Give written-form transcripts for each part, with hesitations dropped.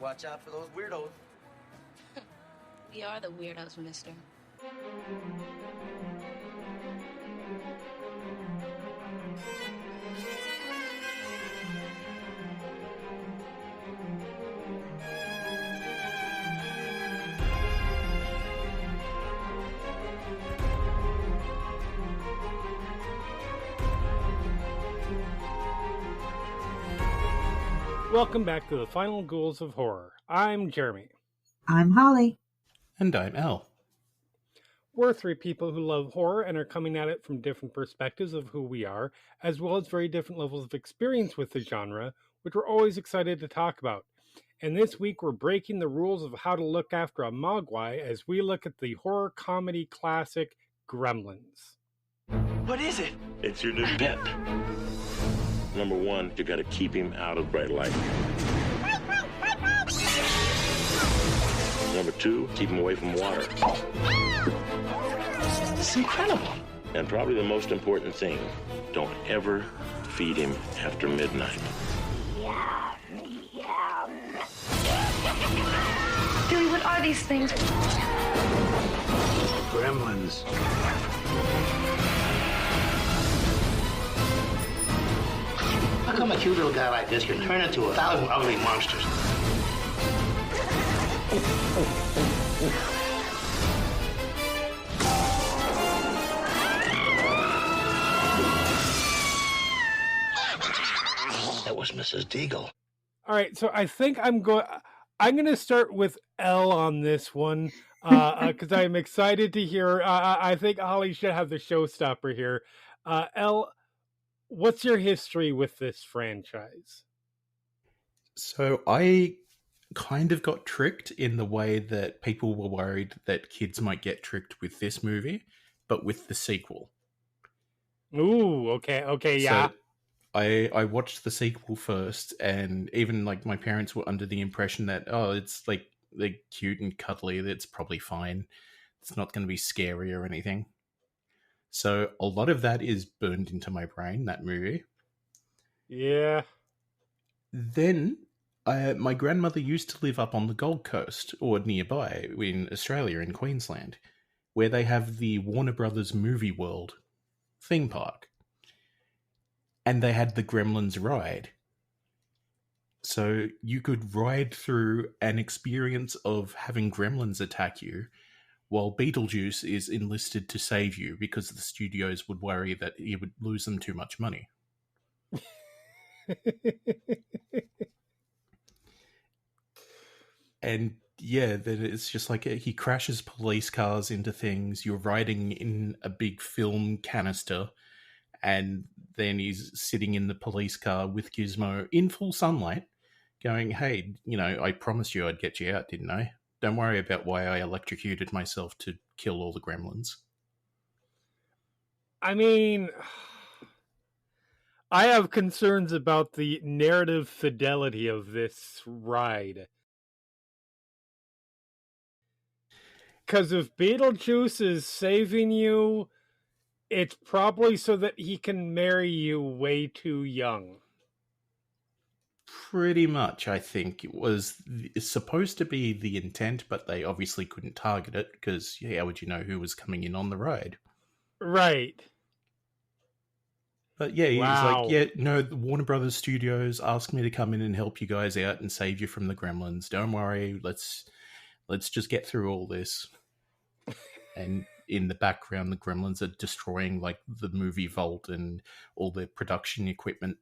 Watch out for those weirdos. We are the weirdos, mister. Welcome back to the Final Ghouls of Horror. I'm Jeremy. I'm Holly. And I'm Al. We're three people who love horror and are coming at it from different perspectives of who we are, as well as very different levels of experience with the genre, which we're always excited to talk about. And this week we're breaking the rules of how to look after a mogwai as we look at the horror comedy classic Gremlins. What is it? It's your new pet. Number one, you gotta keep him out of bright light. Number two, keep him away from water. It's incredible. And probably the most important thing, don't ever feed him after midnight. Billy, what are these things? Gremlins. How come a cute little guy like this can turn into 1,000 ugly monsters? That was Mrs. Deagle. All right, so I think I'm going to start with L on this one because I'm excited to hear. I think Holly should have the showstopper here. L, what's your history with this franchise? So I kind of got tricked in the way that people were worried that kids might get tricked with this movie, but with the sequel. Ooh, okay, yeah. So I watched the sequel first, and even like my parents were under the impression that, oh, it's like they're cute and cuddly, that's probably fine. It's not going to be scary or anything. So a lot of that is burned into my brain, that movie. Yeah. Then my grandmother used to live up on the Gold Coast or nearby in Australia, in Queensland, where they have the Warner Brothers Movie World theme park. And they had the Gremlins ride. So you could ride through an experience of having gremlins attack you while Beetlejuice is enlisted to save you because the studios would worry that he would lose them too much money. And yeah, then it's just like he crashes police cars into things. You're riding in a big film canister, and then he's sitting in the police car with Gizmo in full sunlight going, hey, I promised you I'd get you out, didn't I? Don't worry about why I electrocuted myself to kill all the gremlins. I mean, I have concerns about the narrative fidelity of this ride. Because if Beetlejuice is saving you, it's probably so that he can marry you way too young. Pretty much, I think. It's supposed to be the intent, but they obviously couldn't target it because how would you know who was coming in on the ride? Right. But yeah, he's Wow. like, yeah, no, the Warner Brothers Studios asked me to come in and help you guys out and save you from the gremlins. Don't worry, let's just get through all this. And in the background, the gremlins are destroying like the movie vault and all the production equipment.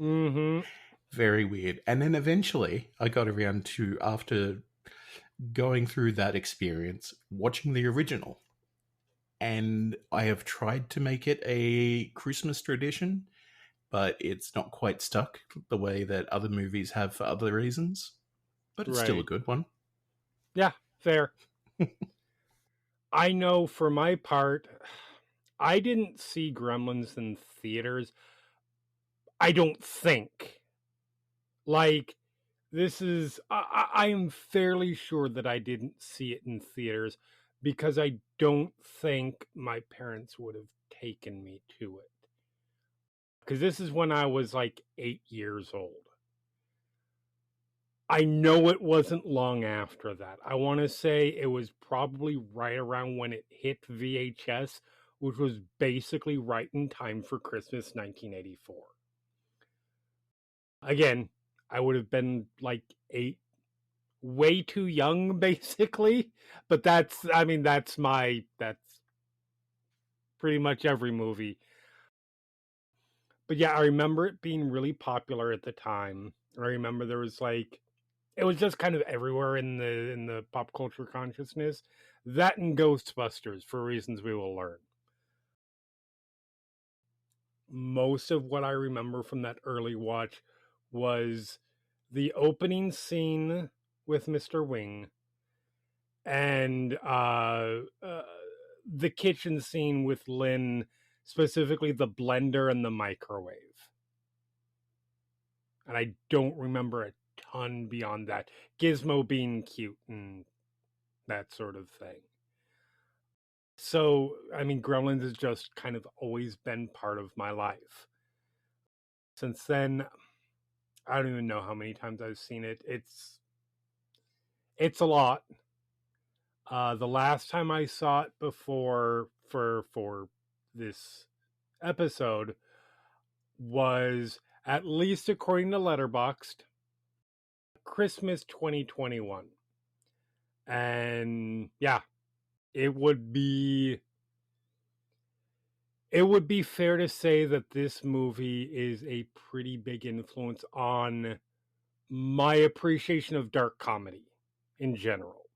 Mm-hmm. Very weird. And then eventually I got around to, after going through that experience, watching the original. And I have tried to make it a Christmas tradition, but it's not quite stuck the way that other movies have for other reasons. But it's still a good one. Yeah, fair. I know for my part, I didn't see Gremlins in theaters. I don't think. Like, this is... I am fairly sure that I didn't see it in theaters because I don't think my parents would have taken me to it. Because this is when I was like 8 years old. I know it wasn't long after that. I want to say it was probably right around when it hit VHS, which was basically right in time for Christmas 1984. Again, I would have been like 8, way too young, basically. But that's pretty much every movie. But yeah, I remember it being really popular at the time. I remember there was like, it was just kind of everywhere in the pop culture consciousness. That and Ghostbusters, for reasons we will learn. Most of what I remember from that early watch was the opening scene with Mr. Wing and the kitchen scene with Lynn, specifically the blender and the microwave. And I don't remember a ton beyond that. Gizmo being cute and that sort of thing. So, I mean, Gremlins has just kind of always been part of my life. Since then, I don't even know how many times I've seen it. It's a lot. The last time I saw it before for this episode was, at least according to Letterboxd, Christmas 2021. And yeah, it would be fair to say that this movie is a pretty big influence on my appreciation of dark comedy in general.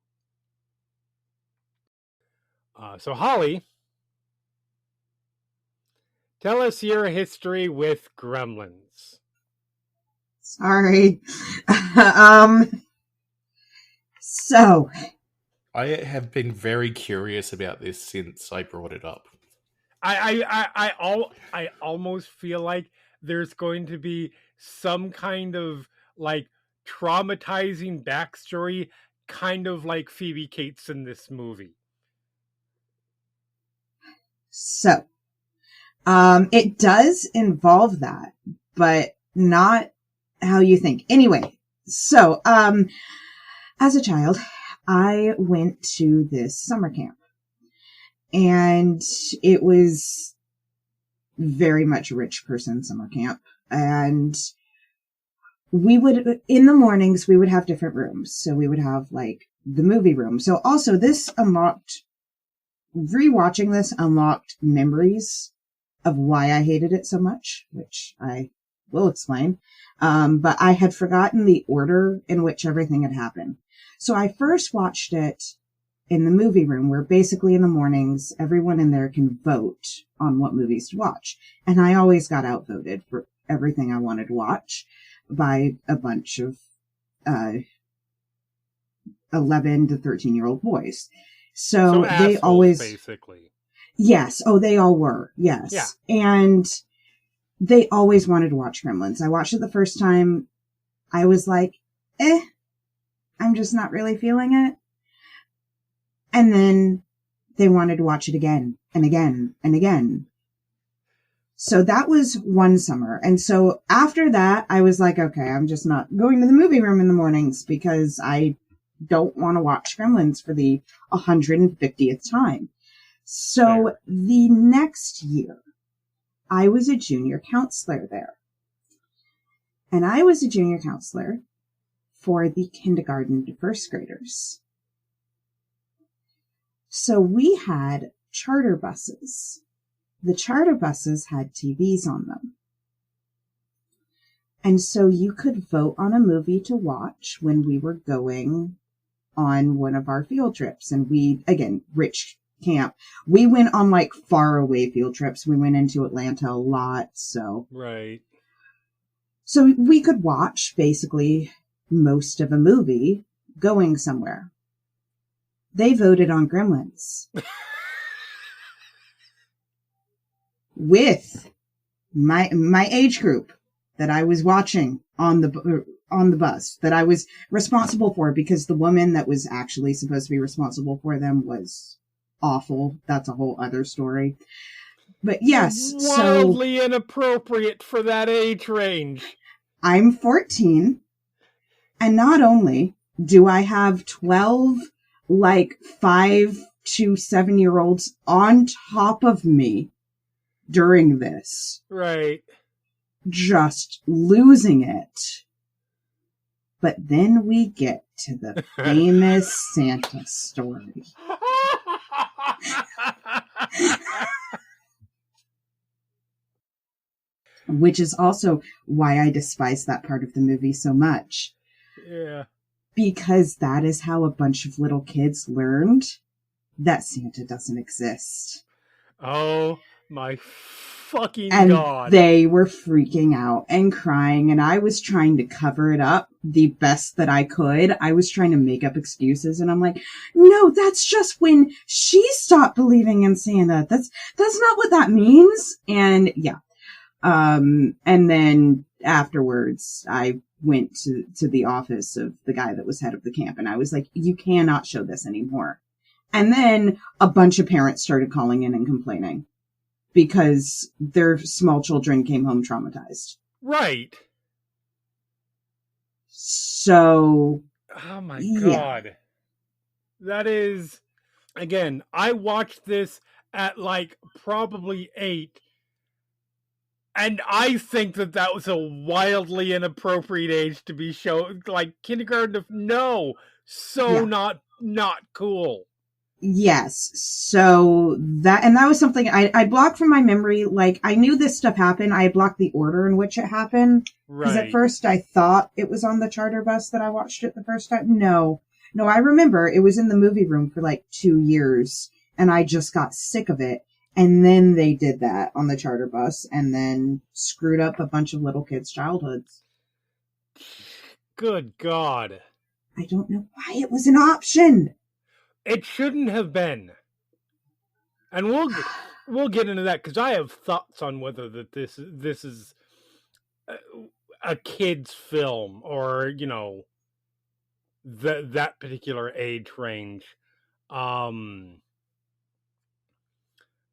So Holly, tell us your history with Gremlins. Sorry. So I have been very curious about this since I brought it up. I almost feel like there's going to be some kind of like traumatizing backstory, kind of like Phoebe Cates in this movie. So, it does involve that, but not how you think. Anyway, so, as a child, I went to this summer camp, and it was very much a rich person summer camp. And we would, in the mornings, we would have different rooms. So we would have like the movie room. So also rewatching this unlocked memories of why I hated it so much, which I will explain. But I had forgotten the order in which everything had happened. So I first watched it in the movie room, where basically in the mornings, everyone in there can vote on what movies to watch. And I always got outvoted for everything I wanted to watch by a bunch of 11 to 13-year-old boys. So they always, basically. Yes. Oh, they all were. Yes. Yeah. And they always wanted to watch Gremlins. I watched it the first time. I was like, I'm just not really feeling it. And then they wanted to watch it again and again and again. So that was one summer. And so after that, I was like, okay, I'm just not going to the movie room in the mornings because I don't want to watch Gremlins for the 150th time. So the next year, I was a junior counselor there. And I was a junior counselor for the kindergarten to first graders. So we had charter buses. The charter buses had TVs on them. And so you could vote on a movie to watch when we were going on one of our field trips. And we, again, rich camp. We went on like far away field trips. We went into Atlanta a lot. So, right. So we could watch basically most of a movie going somewhere. They voted on Gremlins. With my age group that I was watching on the bus, that I was responsible for, because the woman that was actually supposed to be responsible for them was awful. That's a whole other story. But yes, wildly inappropriate for that age range. I'm 14, And not only do I have 12, 5 to 7-year-olds on top of me during this. Right. Just losing it. But then we get to the famous Santa story. Which is also why I despise that part of the movie so much. Yeah. Because that is how a bunch of little kids learned that Santa doesn't exist. Oh my fucking God. And they were freaking out and crying, and I was trying to cover it up the best that I could. I was trying to make up excuses, and I'm like, no, that's just when she stopped believing in Santa. That's not what that means. And yeah. And then afterwards, I went to the office of the guy that was head of the camp, and I was like, you cannot show this anymore. And then a bunch of parents started calling in and complaining because their small children came home traumatized. Right. So. Oh my God. That is, again, I watched this at probably 8. And I think that was a wildly inappropriate age to be shown, kindergarten. No, so yeah. not cool. Yes. So that was something I blocked from my memory. I knew this stuff happened. I blocked the order in which it happened. Because at first I thought it was on the charter bus that I watched it the first time. No, I remember it was in the movie room for 2 years, and I just got sick of it. And then they did that on the charter bus and then screwed up a bunch of little kids' childhoods. Good God. I don't know why it was an option. It shouldn't have been. And we'll get into that, because I have thoughts on whether this is a kid's film or, that particular age range.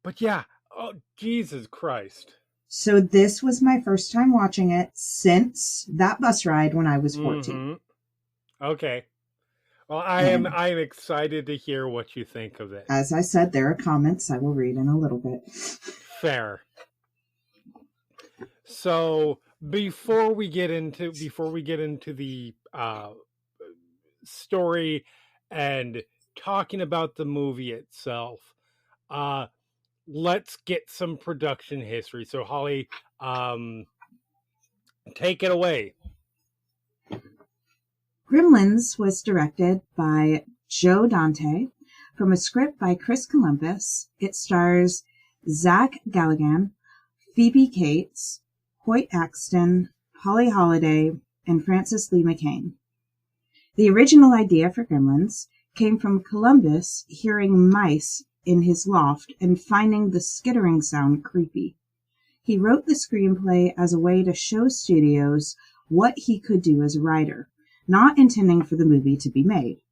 But yeah, oh, Jesus Christ. So this was my first time watching it since that bus ride when I was 14. Mm-hmm. Okay. Well, I'm excited to hear what you think of it. As I said, there are comments I will read in a little bit. Fair. So before we get into the story and talking about the movie itself, let's get some production history. So Holly, take it away. Gremlins was directed by Joe Dante from a script by Chris Columbus. It stars Zach Galligan, Phoebe Cates, Hoyt Axton, Holly Holiday, and Francis Lee McCain. The original idea for Gremlins came from Columbus hearing mice in his loft and finding the skittering sound creepy. He wrote the screenplay as a way to show studios what he could do as a writer, not intending for the movie to be made.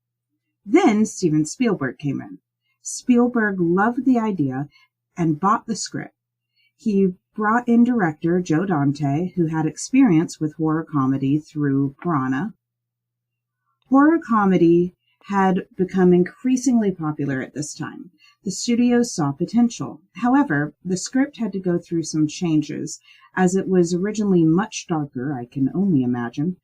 Then Steven Spielberg came in. Spielberg loved the idea and bought the script. He brought in director Joe Dante, who had experience with horror comedy through Piranha. Horror comedy had become increasingly popular at this time. The studios saw potential. However, the script had to go through some changes, as it was originally much darker, I can only imagine.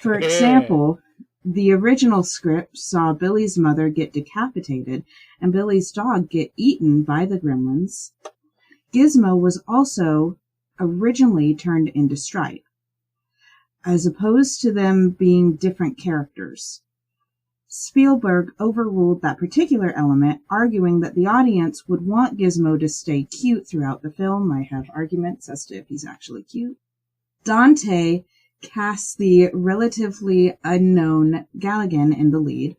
For example, the original script saw Billy's mother get decapitated and Billy's dog get eaten by the Gremlins. Gizmo was also originally turned into Stripe, as opposed to them being different characters. Spielberg overruled that particular element, arguing that the audience would want Gizmo to stay cute throughout the film. I have arguments as to if he's actually cute. Dante cast the relatively unknown Galligan in the lead,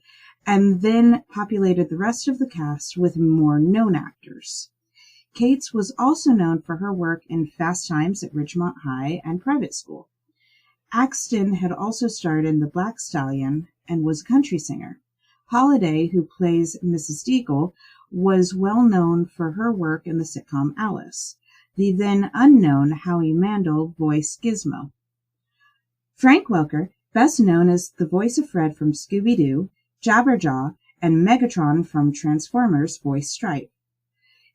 and then populated the rest of the cast with more known actors. Cates was also known for her work in Fast Times at Ridgemont High and Private School. Axton had also starred in The Black Stallion and was a country singer. Holiday, who plays Mrs. Deagle, was well known for her work in the sitcom Alice. The then unknown Howie Mandel voiced Gizmo. Frank Welker best known as the voice of Fred from Scooby-Doo, Jabberjaw, and Megatron from Transformers voice Stripe.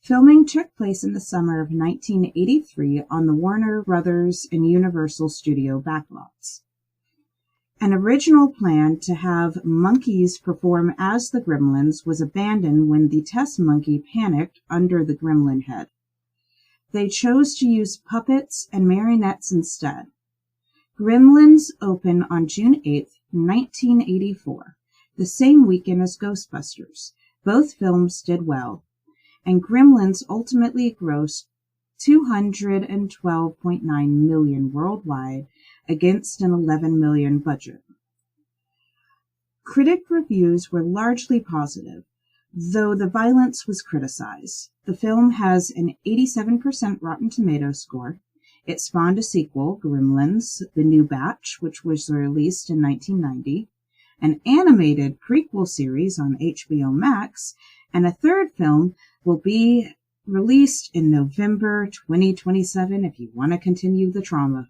Filming took place in the summer of 1983 on the Warner Brothers and Universal Studio backlots. An original plan to have monkeys perform as the Gremlins was abandoned when the test monkey panicked under the gremlin head. They chose to use puppets and marionettes instead. Gremlins opened on June 8, 1984, the same weekend as Ghostbusters. Both films did well, and Gremlins ultimately grossed $212.9 million worldwide against an $11 million budget. Critic reviews were largely positive, though the violence was criticized. The film has an 87% Rotten Tomatoes score. It spawned a sequel, Gremlins: The New Batch, which was released in 1990, an animated prequel series on HBO Max, and a third film will be released in November 2027 if you want to continue the trauma.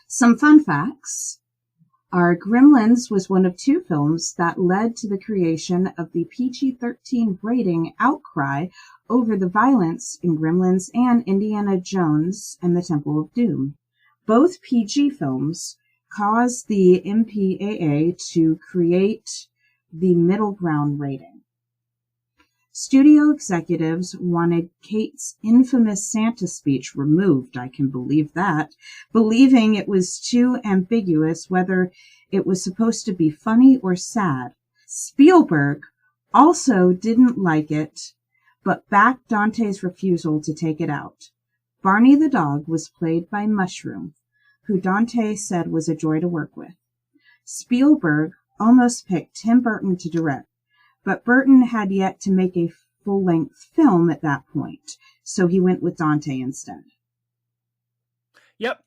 Some fun facts are Gremlins was one of two films that led to the creation of the PG-13 rating outcry over the violence in Gremlins and Indiana Jones and the Temple of Doom. Both PG films caused the MPAA to create the middle ground rating. Studio executives wanted Kate's infamous Santa speech removed, I can believe that, believing it was too ambiguous whether it was supposed to be funny or sad. Spielberg also didn't like it, but backed Dante's refusal to take it out. Barney the dog was played by Mushroom, who Dante said was a joy to work with. Spielberg almost picked Tim Burton to direct, but Burton had yet to make a full-length film at that point, so he went with Dante instead. Yep.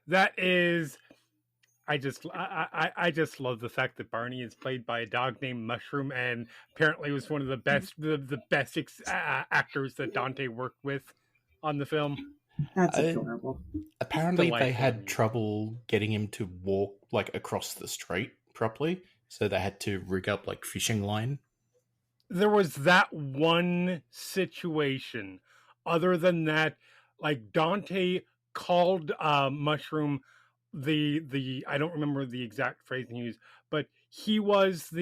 That is... I just love the fact that Barney is played by a dog named Mushroom, and apparently was one of the best actors that Dante worked with on the film. That's adorable. Apparently they had trouble getting him to walk across the street properly, so they had to rig up fishing line. There was that one situation. Other than that, Dante called Mushroom the I don't remember the exact phrase he used, but he was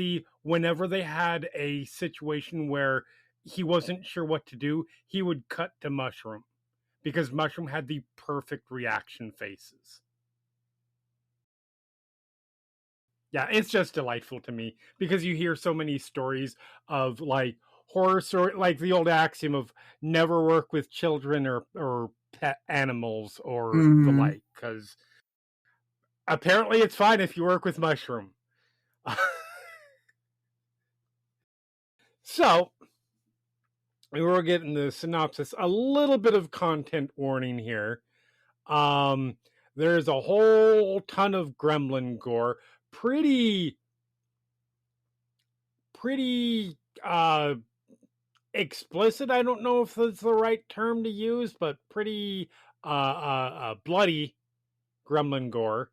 whenever they had a situation where he wasn't sure what to do, he would cut to Mushroom, because Mushroom had the perfect reaction faces. Yeah, it's just delightful to me, because you hear so many stories of horror story, the old axiom of never work with children or pet animals or the like, because apparently it's fine if you work with Mushroom. So, we were getting the synopsis, a little bit of content warning here. There's a whole ton of gremlin gore. Pretty explicit. I don't know if that's the right term to use, but pretty bloody gremlin gore.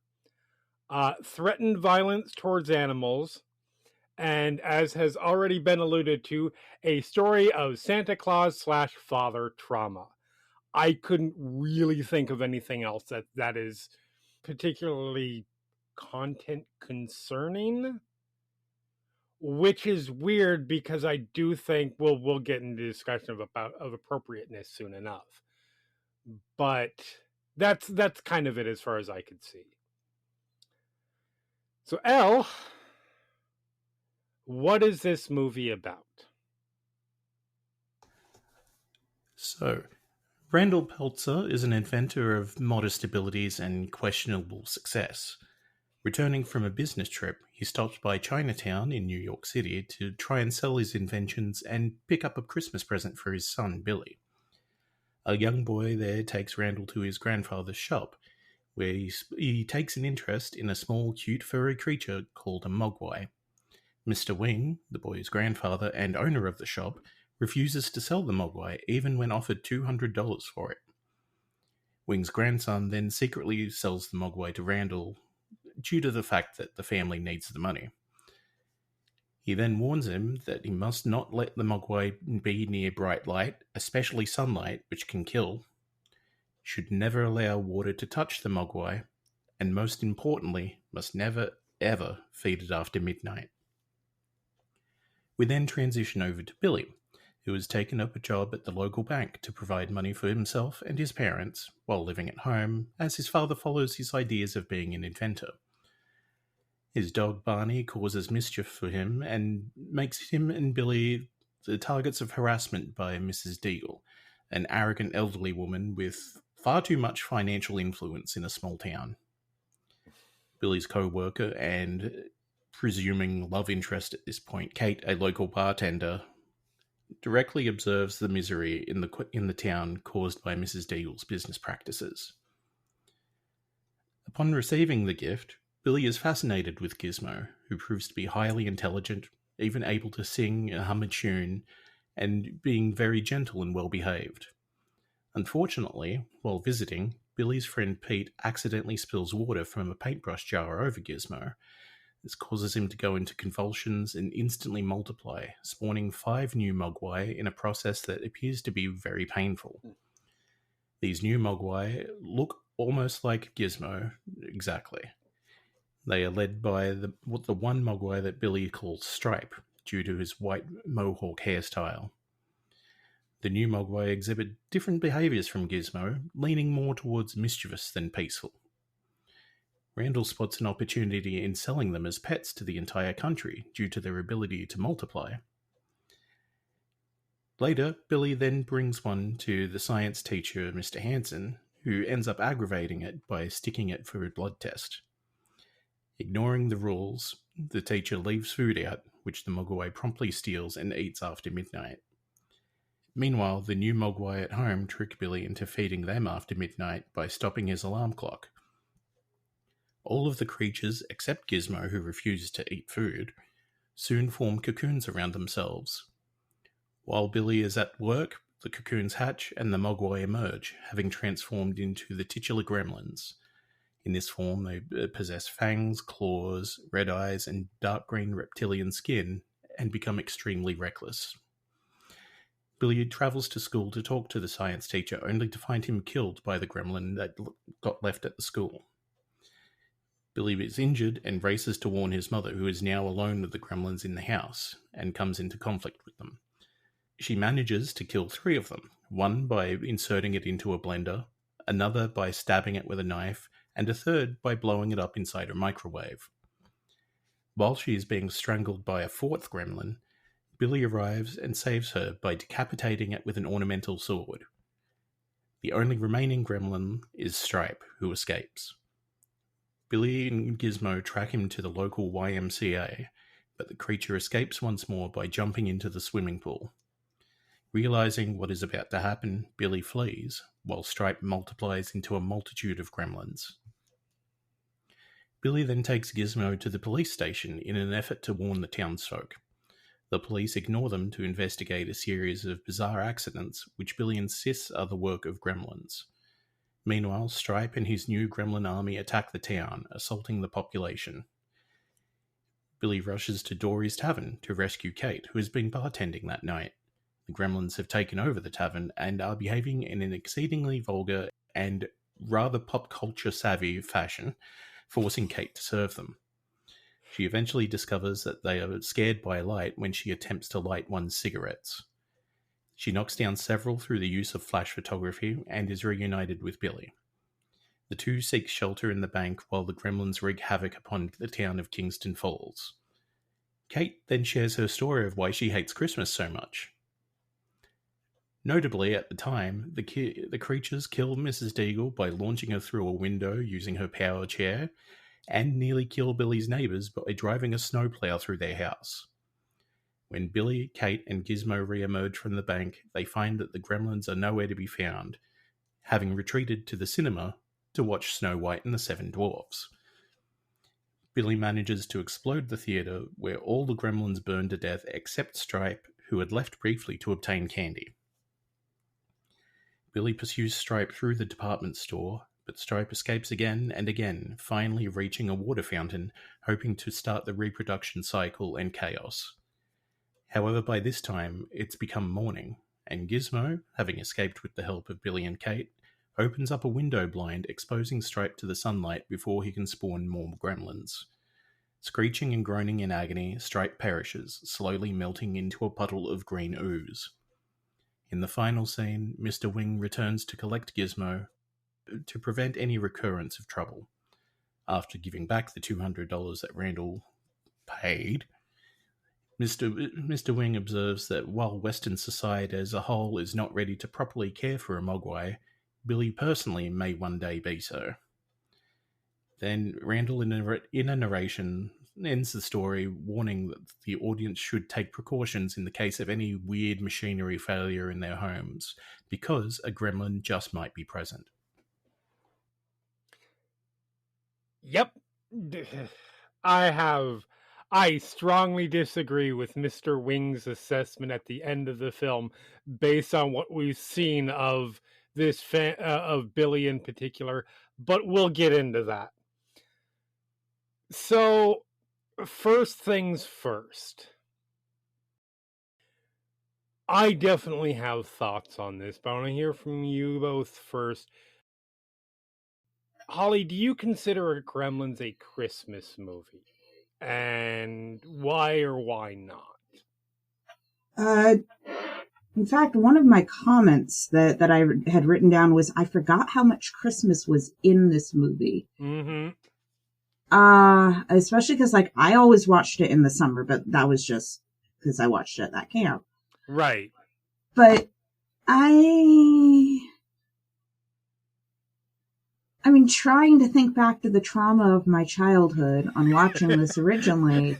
Threatened violence towards animals, and as has already been alluded to, a story of Santa Claus / father trauma. I couldn't really think of anything else that is particularly content concerning, which is weird, because I do think we'll get into discussion of appropriateness soon enough. But that's kind of it as far as I could see. So, Elle, what is this movie about? So, Randall Peltzer is an inventor of modest abilities and questionable success. Returning from a business trip, he stops by Chinatown in New York City to try and sell his inventions and pick up a Christmas present for his son, Billy. A young boy there takes Randall to his grandfather's shop, where he takes an interest in a small, cute, furry creature called a mogwai. Mr. Wing, the boy's grandfather and owner of the shop, refuses to sell the mogwai even when offered $200 for it. Wing's grandson then secretly sells the Mogwai to Randall due to the fact that the family needs the money. He then warns him that he must not let the Mogwai be near bright light, especially sunlight, which can kill, should never allow water to touch the Mogwai, and most importantly, must never, ever feed it after midnight. We then transition over to Billy, who has taken up a job at the local bank to provide money for himself and his parents while living at home, as his father follows his ideas of being an inventor. His dog Barney causes mischief for him and makes him and Billy the targets of harassment by Mrs. Deagle, an arrogant elderly woman with far too much financial influence in a small town. Billy's co-worker and presuming love interest at this point, Kate, a local bartender, directly observes the misery in the town caused by Mrs. Deagle's business practices. Upon receiving the gift, Billy is fascinated with Gizmo, who proves to be highly intelligent, even able to sing and hum a tune, and being very gentle and well-behaved. Unfortunately, while visiting, Billy's friend Pete accidentally spills water from a paintbrush jar over Gizmo. This causes him to go into convulsions and instantly multiply, spawning 5 new Mogwai in a process that appears to be very painful. These new Mogwai look almost like Gizmo, exactly. They are led by the one Mogwai that Billy calls Stripe, due to his white mohawk hairstyle. The new Mogwai exhibit different behaviours from Gizmo, leaning more towards mischievous than peaceful. Randall spots an opportunity in selling them as pets to the entire country due to their ability to multiply. Later, Billy then brings one to the science teacher, Mr. Hanson, who ends up aggravating it by sticking it for a blood test. Ignoring the rules, the teacher leaves food out, which the Mogwai promptly steals and eats after midnight. Meanwhile, the new Mogwai at home trick Billy into feeding them after midnight by stopping his alarm clock. All of the creatures, except Gizmo, who refuses to eat food, soon form cocoons around themselves. While Billy is at work, the cocoons hatch and the Mogwai emerge, having transformed into the titular Gremlins. In this form, they possess fangs, claws, red eyes, and dark green reptilian skin, and become extremely reckless. Billy travels to school to talk to the science teacher, only to find him killed by the gremlin that got left at the school. Billy is injured and races to warn his mother, who is now alone with the gremlins in the house, and comes into conflict with them. She manages to kill 3 of them, one by inserting it into a blender, another by stabbing it with a knife, and a third by blowing it up inside a microwave. While she is being strangled by a 4th gremlin, Billy arrives and saves her by decapitating it with an ornamental sword. The only remaining gremlin is Stripe, who escapes. Billy and Gizmo track him to the local YMCA, but the creature escapes once more by jumping into the swimming pool. Realizing what is about to happen, Billy flees, while Stripe multiplies into a multitude of gremlins. Billy then takes Gizmo to the police station in an effort to warn the townsfolk. The police ignore them to investigate a series of bizarre accidents, which Billy insists are the work of gremlins. Meanwhile, Stripe and his new gremlin army attack the town, assaulting the population. Billy rushes to Dory's Tavern to rescue Kate, who has been bartending that night. The gremlins have taken over the tavern and are behaving in an exceedingly vulgar and rather pop culture savvy fashion, forcing Kate to serve them. She eventually discovers that they are scared by light when she attempts to light one's cigarettes. She knocks down several through the use of flash photography and is reunited with Billy. The two seek shelter in the bank while the gremlins wreak havoc upon the town of Kingston Falls. Kate then shares her story of why she hates Christmas so much. Notably, at the time, the creatures kill Mrs. Deagle by launching her through a window using her power chair, and nearly kill Billy's neighbours by driving a snowplow through their house. When Billy, Kate, and Gizmo re-emerge from the bank, they find that the gremlins are nowhere to be found, having retreated to the cinema to watch Snow White and the Seven Dwarfs. Billy manages to explode the theatre, where all the gremlins burn to death except Stripe, who had left briefly to obtain candy. Billy pursues Stripe through the department store, but Stripe escapes again and again, finally reaching a water fountain, hoping to start the reproduction cycle and chaos. However, by this time, it's become morning, and Gizmo, having escaped with the help of Billy and Kate, opens up a window blind, exposing Stripe to the sunlight before he can spawn more gremlins. Screeching and groaning in agony, Stripe perishes, slowly melting into a puddle of green ooze. In the final scene, Mr. Wing returns to collect Gizmo to prevent any recurrence of trouble. After giving back the $200 that Randall paid, Mr. Wing observes that while Western society as a whole is not ready to properly care for a Mogwai, Billy personally may one day be so. Then Randall, in a narration, ends the story warning that the audience should take precautions in the case of any weird machinery failure in their homes, because a gremlin just might be present. Yep. I strongly disagree with Mr. Wing's assessment at the end of the film, based on what we've seen of this of Billy in particular, but we'll get into that. So, first things first. I definitely have thoughts on this, but I want to hear from you both first. Holly, do you consider Gremlins a Christmas movie? And why or why not? In fact, one of my comments that I had written down was, I forgot how much Christmas was in this movie. Mm-hmm. Especially because, like, I always watched it in the summer, but that was just because I watched it at that camp. Right. But I mean, trying to think back to the trauma of my childhood on watching this originally,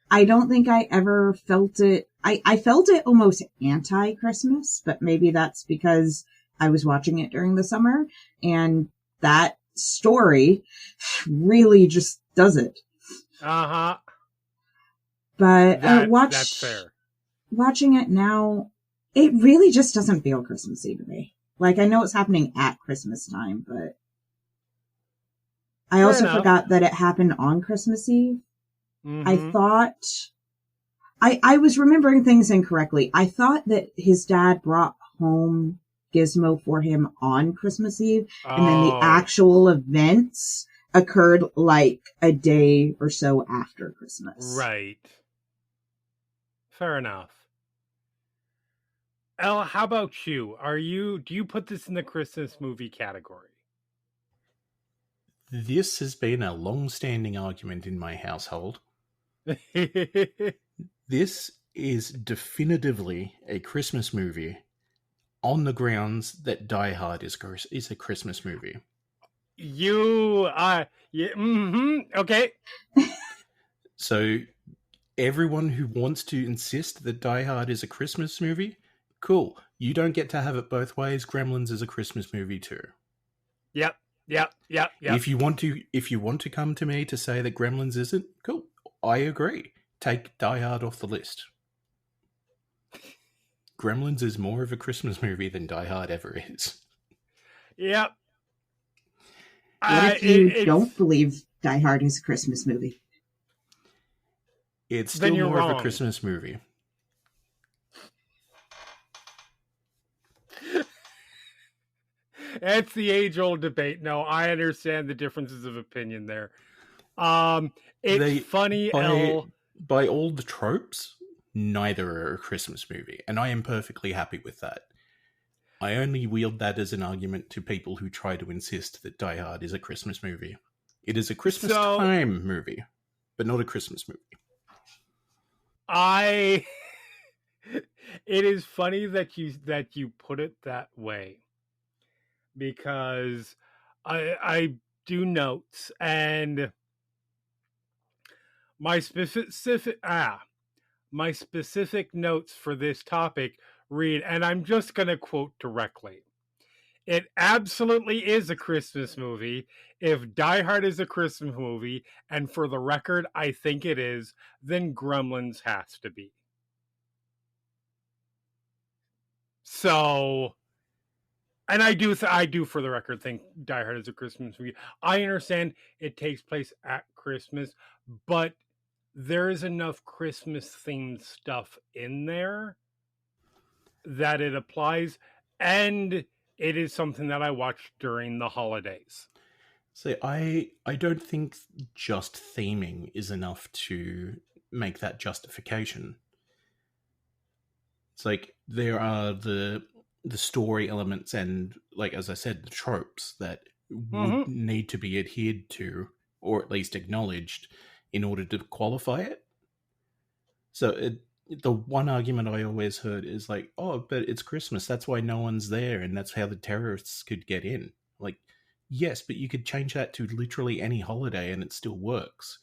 I don't think I ever felt it. I felt it almost anti-Christmas, but maybe that's because I was watching it during the summer, and that story really just does it. Uh-huh. But that's fair. Watching it now, it really just doesn't feel Christmassy to me. Like, I know it's happening at Christmas time, but I also forgot that it happened on Christmas Eve. Mm-hmm. I thought, I was remembering things incorrectly. I thought that his dad brought home Gizmo for him on Christmas Eve, and then the actual events occurred like a day or so after Christmas. Right. Fair enough. Elle, how about you? Do you put this in the Christmas movie category? This has been a long-standing argument in my household. This is definitively a Christmas movie on the grounds that Die Hard is a Christmas movie. Okay. So everyone who wants to insist that Die Hard is a Christmas movie, cool. You don't get to have it both ways. Gremlins is a Christmas movie too. Yep. If you want to come to me to say that Gremlins isn't, cool. I agree. Take Die Hard off the list. Gremlins is more of a Christmas movie than Die Hard ever is. Yep. What if you don't believe Die Hard is a Christmas movie? It's still more of a Christmas movie. It's the age-old debate. No, I understand the differences of opinion there. It's funny, by all the tropes, neither are a Christmas movie, and I am perfectly happy with that. I only wield that as an argument to people who try to insist that Die Hard is a Christmas movie. It is a Christmas time movie, but not a Christmas movie. It is funny that you put it that way, because I do notes, and my specific notes for this topic read, and I'm just going to quote directly. It absolutely is a Christmas movie. If Die Hard is a Christmas movie, and for the record, I think it is, then Gremlins has to be. So, And I do, for the record, think Die Hard is a Christmas movie. I understand it takes place at Christmas, but there is enough Christmas-themed stuff in there that it applies, and it is something that I watch during the holidays. So I don't think just theming is enough to make that justification. It's like there are the story elements and, like, as I said, the tropes that would need to be adhered to or at least acknowledged in order to qualify it. So the one argument I always heard is like, oh, but it's Christmas, that's why no one's there, and that's how the terrorists could get in. Like, yes, but you could change that to literally any holiday and it still works.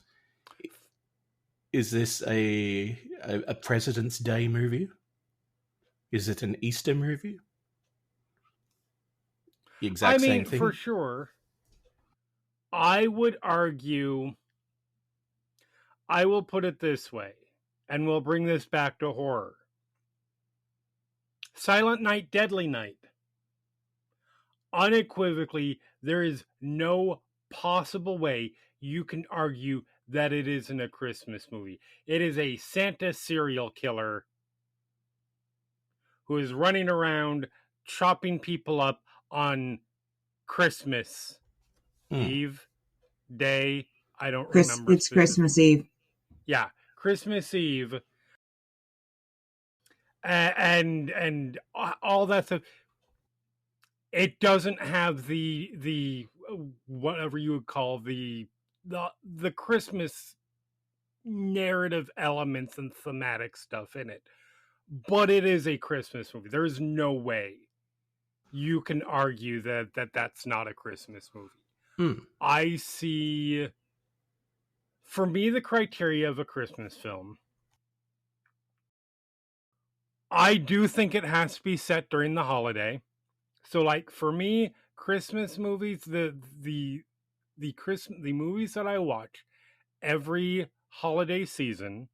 Is this a President's Day movie? Is it an Easter movie? The exact same thing? For sure. I would argue, I will put it this way, and we'll bring this back to horror. Silent Night, Deadly Night. Unequivocally, there is no possible way you can argue that it isn't a Christmas movie. It is a Santa serial killer who is running around chopping people up on Christmas Eve day. I don't remember. It's Christmas Eve. Yeah, Christmas Eve. And all that stuff. It doesn't have the whatever you would call the Christmas narrative elements and thematic stuff in it. But it is a Christmas movie. There is no way you can argue that that's not a Christmas movie. I see, for me, the criteria of a Christmas film, I do think it has to be set during the holiday. So, like, for me, Christmas movies, the movies that I watch every holiday season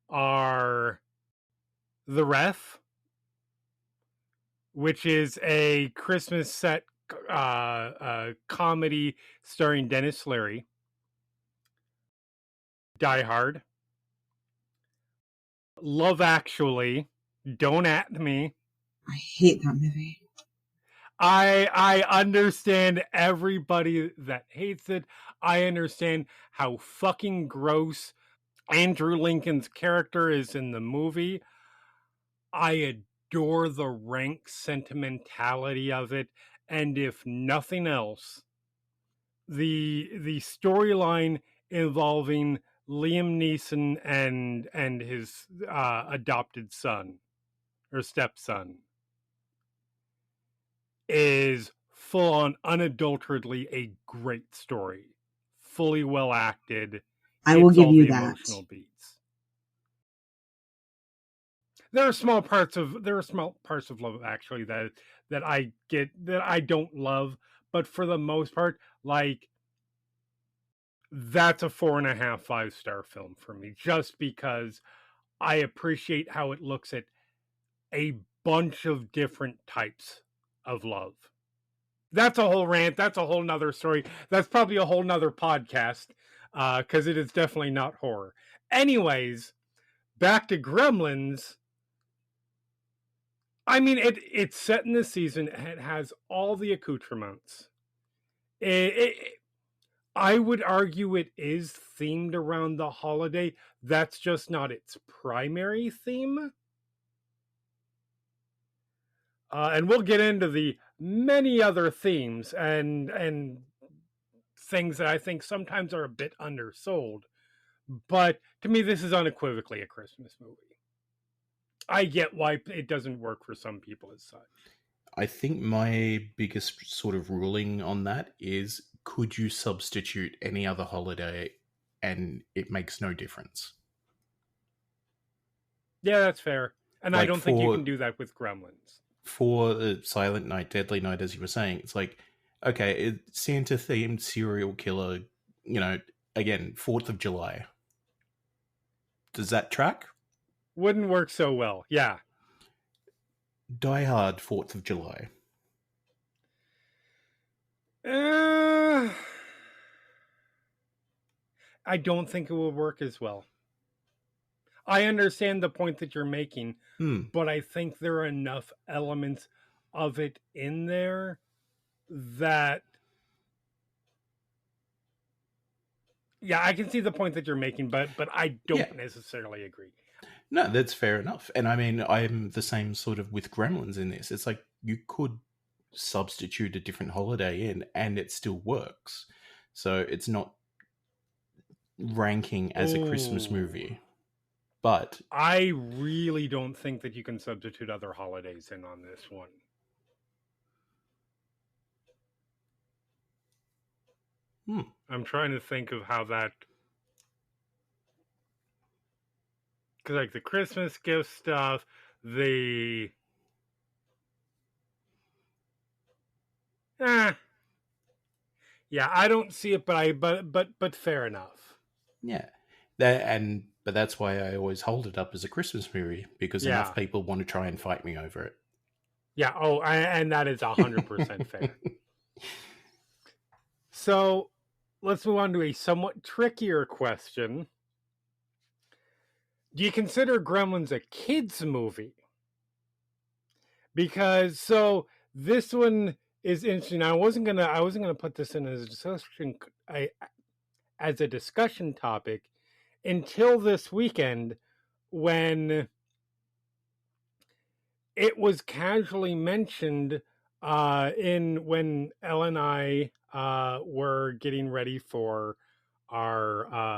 are The Ref, which is a Christmas set comedy starring Dennis Leary. Die Hard. Love Actually. Don't At Me. I hate that movie. I understand everybody that hates it. I understand how fucking gross Andrew Lincoln's character is in the movie. I adore the rank sentimentality of it, and if nothing else, the storyline involving Liam Neeson and his adopted son or stepson is full on, unadulterately a great story, fully well acted. I will give you that. Emotional beats. There are small parts of Love Actually that I get that I don't love, but for the most part, like, that's a 4.5, 5-star film for me, just because I appreciate how it looks at a bunch of different types of love. That's a whole rant. That's a whole nother story. That's probably a whole nother podcast, because it is definitely not horror. Anyways, back to Gremlins. I mean, it's set in the season. It has all the accoutrements. I would argue it is themed around the holiday. That's just not its primary theme. And we'll get into the many other themes and things that I think sometimes are a bit undersold. But to me, this is unequivocally a Christmas movie. I get why it doesn't work for some people as such. I think my biggest sort of ruling on that is, could you substitute any other holiday and it makes no difference? Yeah, that's fair. And I don't think you can do that with Gremlins. For Silent Night, Deadly Night, as you were saying, it's like, okay, Santa-themed serial killer, again, 4th of July. Does that track? Wouldn't work so well, yeah. Die Hard, 4th of July. I don't think it would work as well. I understand the point that you're making, but I think there are enough elements of it in there that, yeah, I can see the point that you're making, but I don't necessarily agree. No, that's fair enough. And I mean, I'm the same sort of with Gremlins in this. It's like you could substitute a different holiday in and it still works. So it's not ranking as a Christmas movie. But I really don't think that you can substitute other holidays in on this one. I'm trying to think of how that... Because, like, the Christmas gift stuff, the... Yeah, I don't see it, but fair enough. Yeah. But that's why I always hold it up as a Christmas movie, because enough people want to try and fight me over it. Yeah, and that is 100% fair. So, let's move on to a somewhat trickier question. Do you consider Gremlins a kids movie? Because this one is interesting. I wasn't gonna put this in as a discussion topic until this weekend, when it was casually mentioned when Elle and I were getting ready for our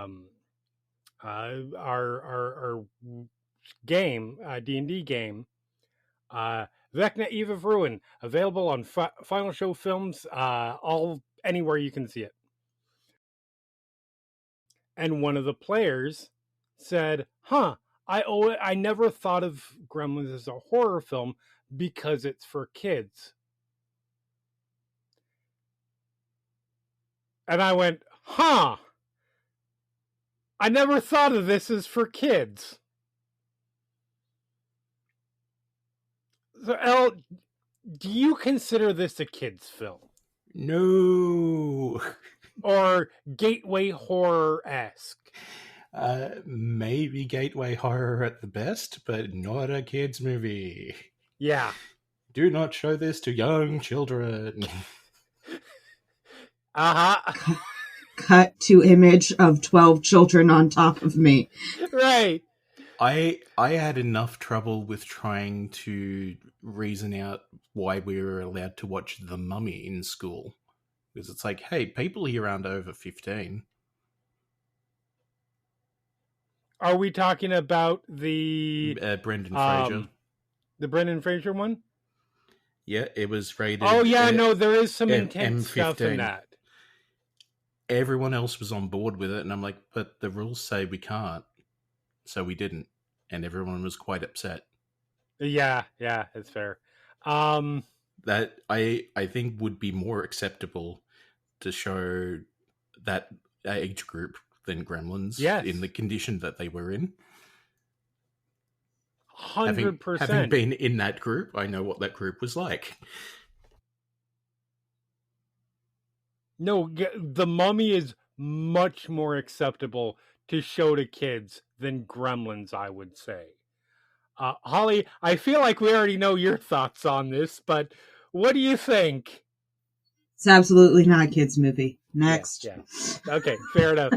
game, D&D game, Vecna Eve of Ruin, available on Final Show Films, anywhere you can see it. And one of the players said, I never thought of Gremlins as a horror film because it's for kids. And I went, I never thought of this as for kids. So, Elle, do you consider this a kids' film? No. Or gateway horror-esque? Maybe gateway horror at the best, but not a kids' movie. Yeah. Do not show this to young children. Cut to image of 12 children on top of me. Right. I had enough trouble with trying to reason out why we were allowed to watch The Mummy in school. Because it's like, hey, people here aren't over 15. Are we talking about the... Brendan Fraser. The Brendan Fraser one? Yeah, it was rated... Oh, yeah, no, there is some intense M15. stuff in that. Everyone else was on board with it, and I'm like, but the rules say we can't. So we didn't. And everyone was quite upset. Yeah, it's fair. That I think would be more acceptable to show that age group than Gremlins, in the condition that they were in. 100%. Having been in that group, I know what that group was like. No, The Mummy is much more acceptable to show to kids than Gremlins, I would say. Holly, I feel like we already know your thoughts on this, but what do you think? It's absolutely not a kids' movie. Next. Yeah. Okay, fair enough.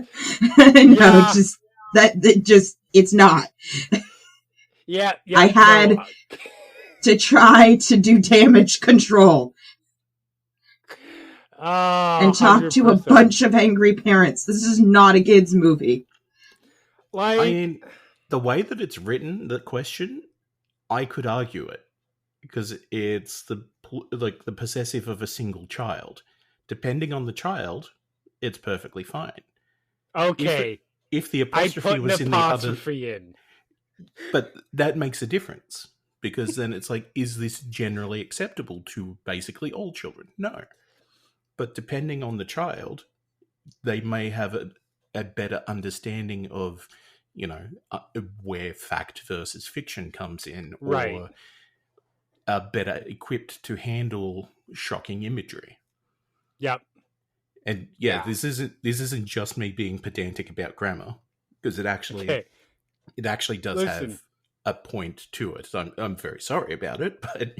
It's not. Yeah. I had to try to do damage control. And talk 100%. to a bunch of angry parents. This is not a kids' movie. I mean, the way that it's written, the question, I could argue it. Because it's the possessive of a single child. Depending on the child, it's perfectly fine. Okay. If the apostrophe was in the other... in. But that makes a difference. Because then it's like, is this generally acceptable to basically all children? No. But depending on the child, they may have a better understanding of, where fact versus fiction comes in. Right. Or are better equipped to handle shocking imagery. Yep. And this isn't just me being pedantic about grammar, because it actually does have a point to it. I'm very sorry about it, but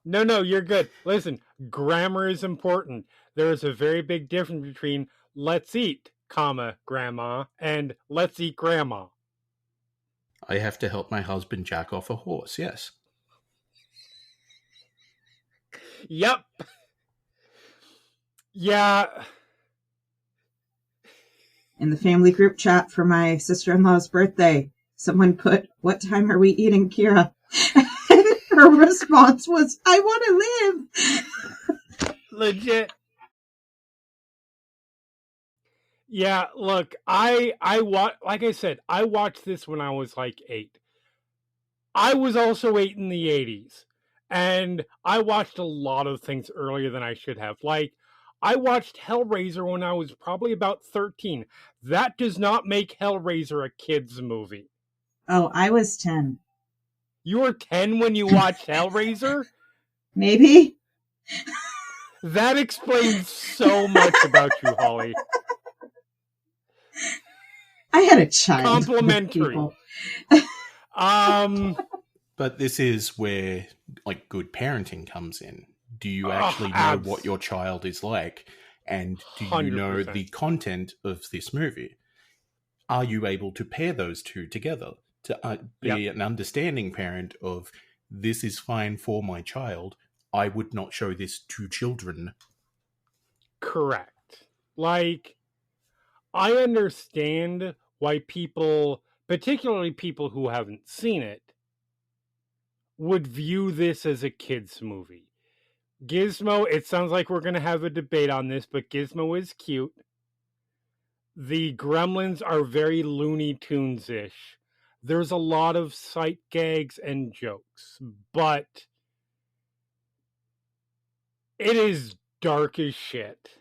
no, you're good. Listen, grammar is important. There is a very big difference between let's eat, comma, grandma, and let's eat grandma. I have to help my husband jack off a horse. Yes. Yep. Yeah. In the family group chat for my sister-in-law's birthday, someone put, "What time are we eating, Kira?" And her response was, "I want to live." Legit. Yeah, look, I like I said, I watched this when I was like 8. I was also 8 in the 80s. And I watched a lot of things earlier than I should have. Like, I watched Hellraiser when I was probably about 13. That does not make Hellraiser a kid's movie. Oh, I was 10. You were 10 when you watched Hellraiser? Maybe. That explains so much about you, Holly. I had a child. Complimentary. But this is where like good parenting comes in. Do you actually know what your child is like? And do you know 100%. the content of this movie? Are you able to pair those two together to be an understanding parent of, this is fine for my child, I would not show this to children? Correct. Like, I understand why people, particularly people who haven't seen it, would view this as a kid's movie. Gizmo, it sounds like we're going to have a debate on this, but Gizmo is cute. The Gremlins are very Looney Tunes-ish. There's a lot of sight gags and jokes, but it is dark as shit.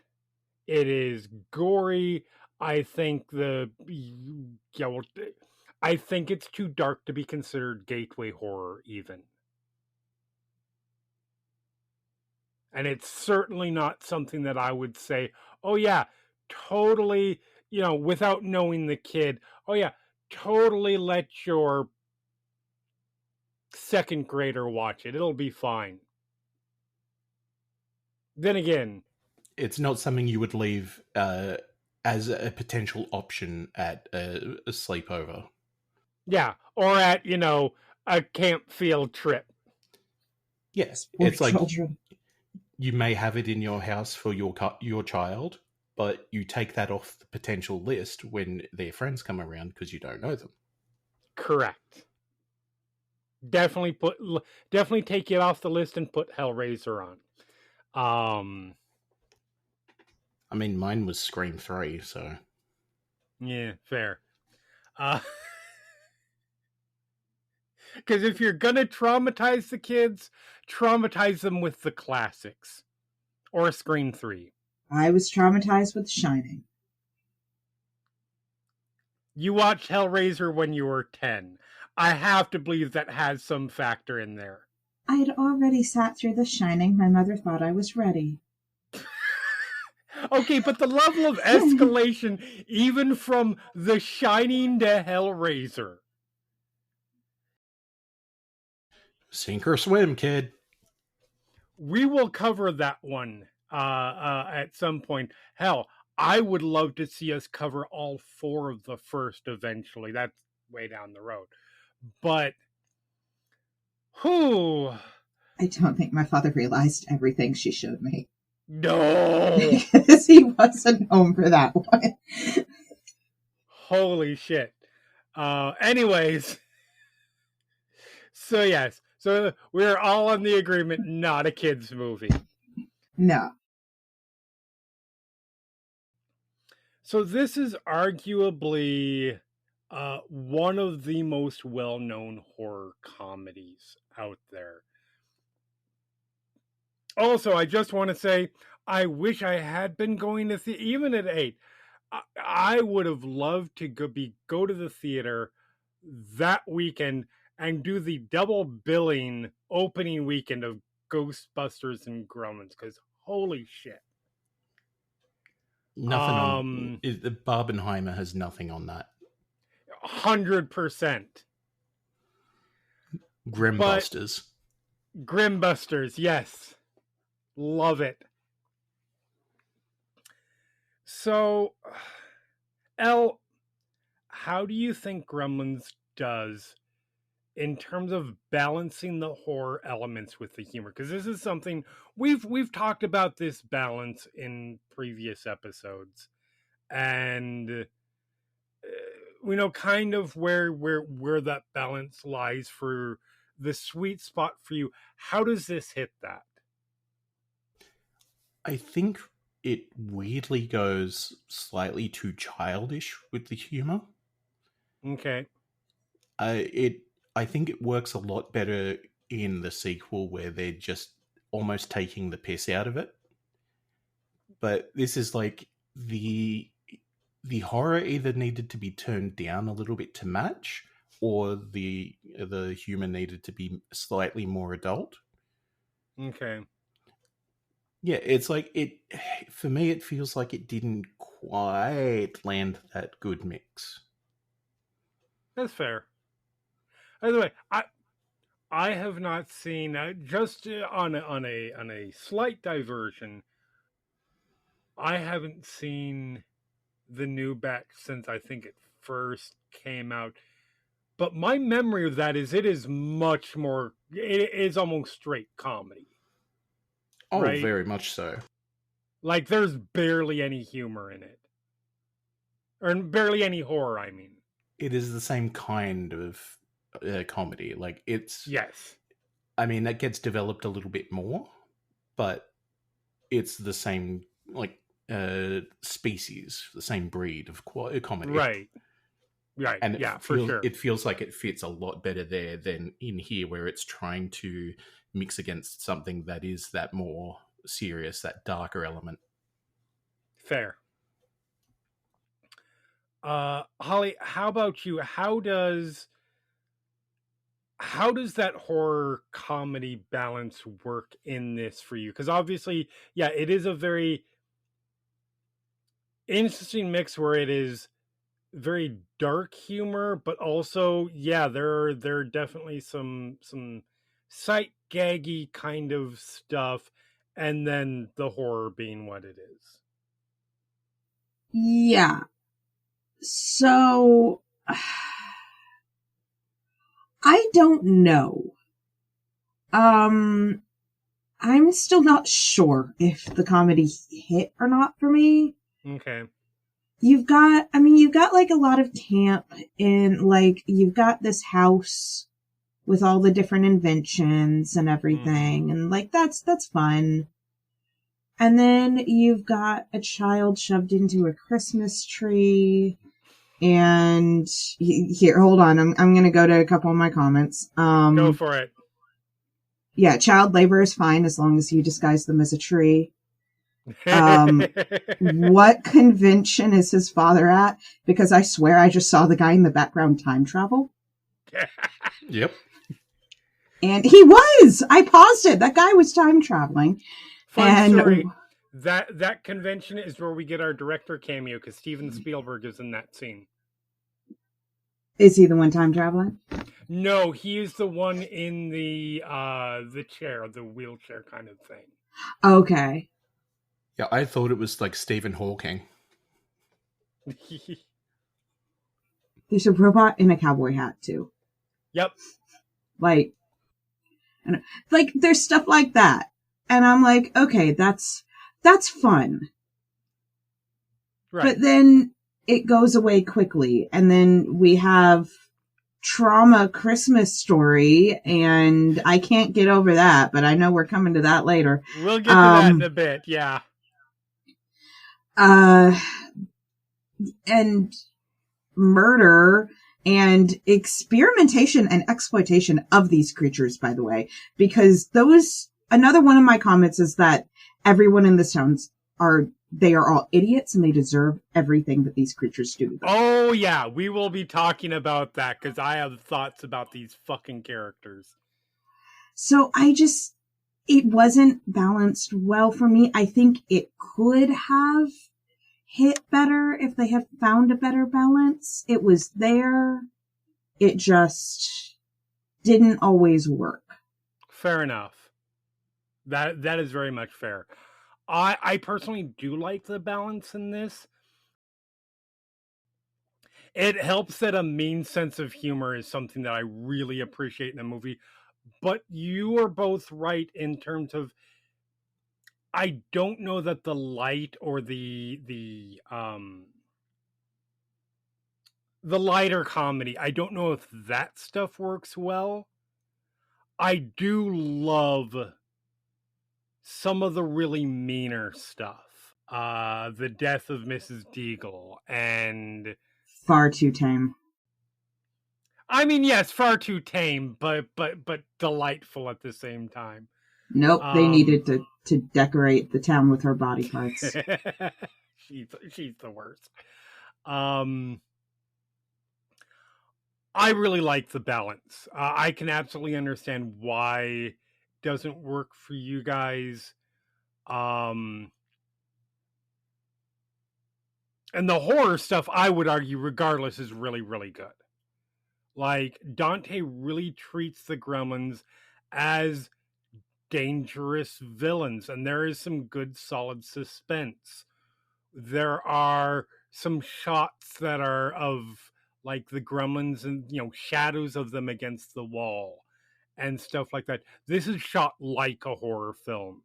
It is gory. I think I think it's too dark to be considered gateway horror even. And it's certainly not something that I would say, oh yeah, totally, without knowing the kid, oh yeah, totally let your second grader watch it. It'll be fine. Then again, it's not something you would leave as a potential option at a sleepover. Yeah, or at, a camp field trip. Yes, it's like you may have it in your house for your child, but you take that off the potential list when their friends come around because you don't know them. Correct. Definitely take it off the list and put Hellraiser on. I mean, mine was Scream 3, so yeah, fair. Because if you're gonna traumatize the kids, traumatize them with the classics. Or Scream 3. I was traumatized with Shining. You watched Hellraiser when you were 10. I have to believe that has some factor in there. I had already sat through The Shining. My mother thought I was ready. Okay, but the level of escalation, even from The Shining to Hellraiser. Sink or swim, kid. We will cover that one at some point. Hell, I would love to see us cover all 4 of the first eventually. That's way down the road. But, I don't think my father realized everything she showed me. No! Because he wasn't home for that one. Holy shit. Anyways. So yes. So we're all on the agreement, not a kid's movie. No. So this is arguably one of the most well-known horror comedies out there. Also, I just want to say, I wish I had been going to even at 8. I would have loved to go to the theater that weekend and do the double billing opening weekend of Ghostbusters and Gremlins, because holy shit. Nothing on... The Barbenheimer has nothing on that. 100%. Grimbusters. Grimbusters, yes. Love it. So, Elle, how do you think Gremlins does in terms of balancing the horror elements with the humor? Because this is something we've talked about, this balance in previous episodes, and we know kind of where that balance lies for the sweet spot for you. How does this hit that? I think it weirdly goes slightly too childish with the humor. Okay. I think it works a lot better in the sequel where they're just almost taking the piss out of it. But this is like the horror either needed to be turned down a little bit to match, or the humor needed to be slightly more adult. Okay. Yeah, it's like for me it feels like it didn't quite land that good mix. That's fair. By the way, I have not seen, just on a slight diversion, I haven't seen the new batch since I think it first came out. But my memory of that is it is much more, it is almost straight comedy. Oh, right? Very much so. Like, there's barely any humor in it. Or barely any horror, I mean. It is the same kind of comedy. Like, it's... Yes. I mean, that gets developed a little bit more, but it's the same, like, species, the same breed of comedy. Right. Right, and for sure. It feels like it fits a lot better there than in here, where it's trying to mix against something that is that more serious, that darker element. Fair. Holly, how about you? How does that horror comedy balance work in this for you? Because obviously, yeah, it is a very interesting mix where it is very dark humor, but also, yeah, there are definitely some sight gaggy kind of stuff, and then the horror being what it is. Yeah. So I don't know. I'm still not sure if the comedy hit or not for me. Okay. You've got like a lot of camp in, like, you've got this house with all the different inventions and everything. And like, that's fun. And then you've got a child shoved into a Christmas tree. And here, hold on. I'm going to go to a couple of my comments. Go for it. Yeah. Child labor is fine as long as you disguise them as a tree. What convention is his father at? Because I swear I just saw the guy in the background time travel. Yep. And he was! I paused it. That guy was time traveling. Fun story. That convention is where we get our director cameo, because Steven Spielberg is in that scene. Is he the one time traveling? No, he is the one in the chair, the wheelchair kind of thing. Okay. Yeah, I thought it was like Stephen Hawking. He's a robot in a cowboy hat, too. Yep. Like, there's stuff like that. And I'm like, okay, that's fun. Right. But then it goes away quickly. And then we have Trauma Christmas Story, and I can't get over that, but I know we're coming to that later. We'll get to that in a bit, yeah. And murder and experimentation and exploitation of these creatures, by the way, because another one of my comments is that everyone in this town they are all idiots and they deserve everything that these creatures do to them. Oh yeah, we will be talking about that because I have thoughts about these fucking characters. So it wasn't balanced well for me. I think it could have hit better if they had found a better balance. It was there. It just didn't always work. Fair enough. That is very much fair. I personally do like the balance in this. It helps that a mean sense of humor is something that I really appreciate in a movie. But you are both right in terms of, I don't know that the light or the lighter comedy, I don't know if that stuff works well. I do love some of the really meaner stuff. The death of Mrs. Deagle and Far too tame. I mean, yes, far too tame, but delightful at the same time. Nope, they needed to decorate the town with her body parts. she's the worst. I really like the balance. I can absolutely understand why it doesn't work for you guys. And the horror stuff, I would argue, regardless, is really, really good. Like, Dante really treats the Gremlins as dangerous villains, and there is some good, solid suspense. There are some shots that are of, like, the Gremlins and, shadows of them against the wall and stuff like that. This is shot like a horror film.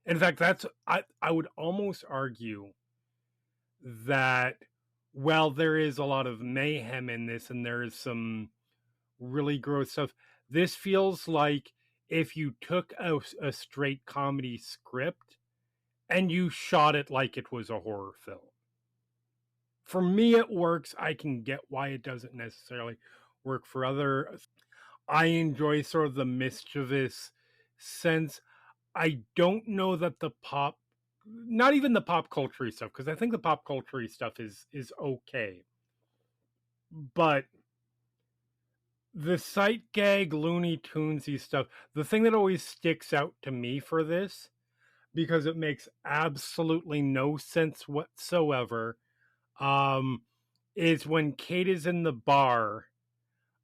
In fact, I would almost argue that while there is a lot of mayhem in this and there is some really gross stuff, this feels like if you took a straight comedy script and you shot it like it was a horror film. For me, it works. I can get why it doesn't necessarily work for other. I enjoy sort of the mischievous sense. I don't know that not even the pop culture stuff, because I think the pop culture stuff is okay. But the sight gag, Looney Tunesy stuff, the thing that always sticks out to me for this, because it makes absolutely no sense whatsoever, is when Kate is in the bar,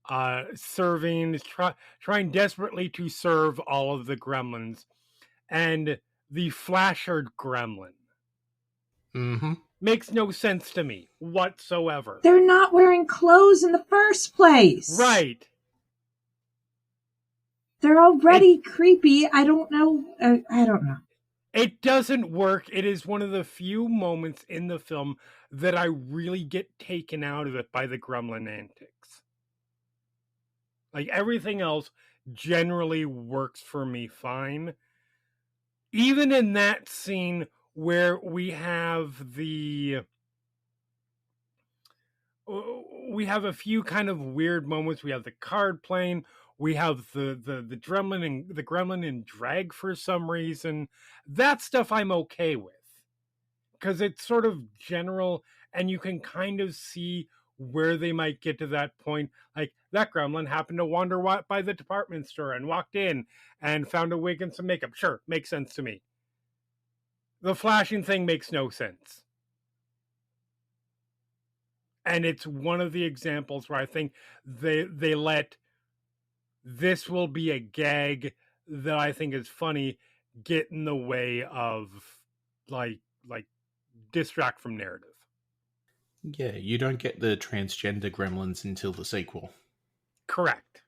trying desperately to serve all of the Gremlins, and the flashered gremlin makes no sense to me whatsoever. They're not wearing clothes in the first place. Right. They're already creepy. I don't know. I don't know. It doesn't work. It is one of the few moments in the film that I really get taken out of it by the gremlin antics. Like, everything else generally works for me fine. Even in that scene where we have a few kind of weird moments. We have the card playing. We have the gremlin in drag for some reason. That stuff I'm okay with, because it's sort of general, and you can kind of see where they might get to that point. Like, that gremlin happened to wander by the department store and walked in and found a wig and some makeup. Sure, makes sense to me. The flashing thing makes no sense. And it's one of the examples where I think they let this will be a gag that I think is funny get in the way of like distract from narrative. Yeah, you don't get the transgender gremlins until the sequel. Correct.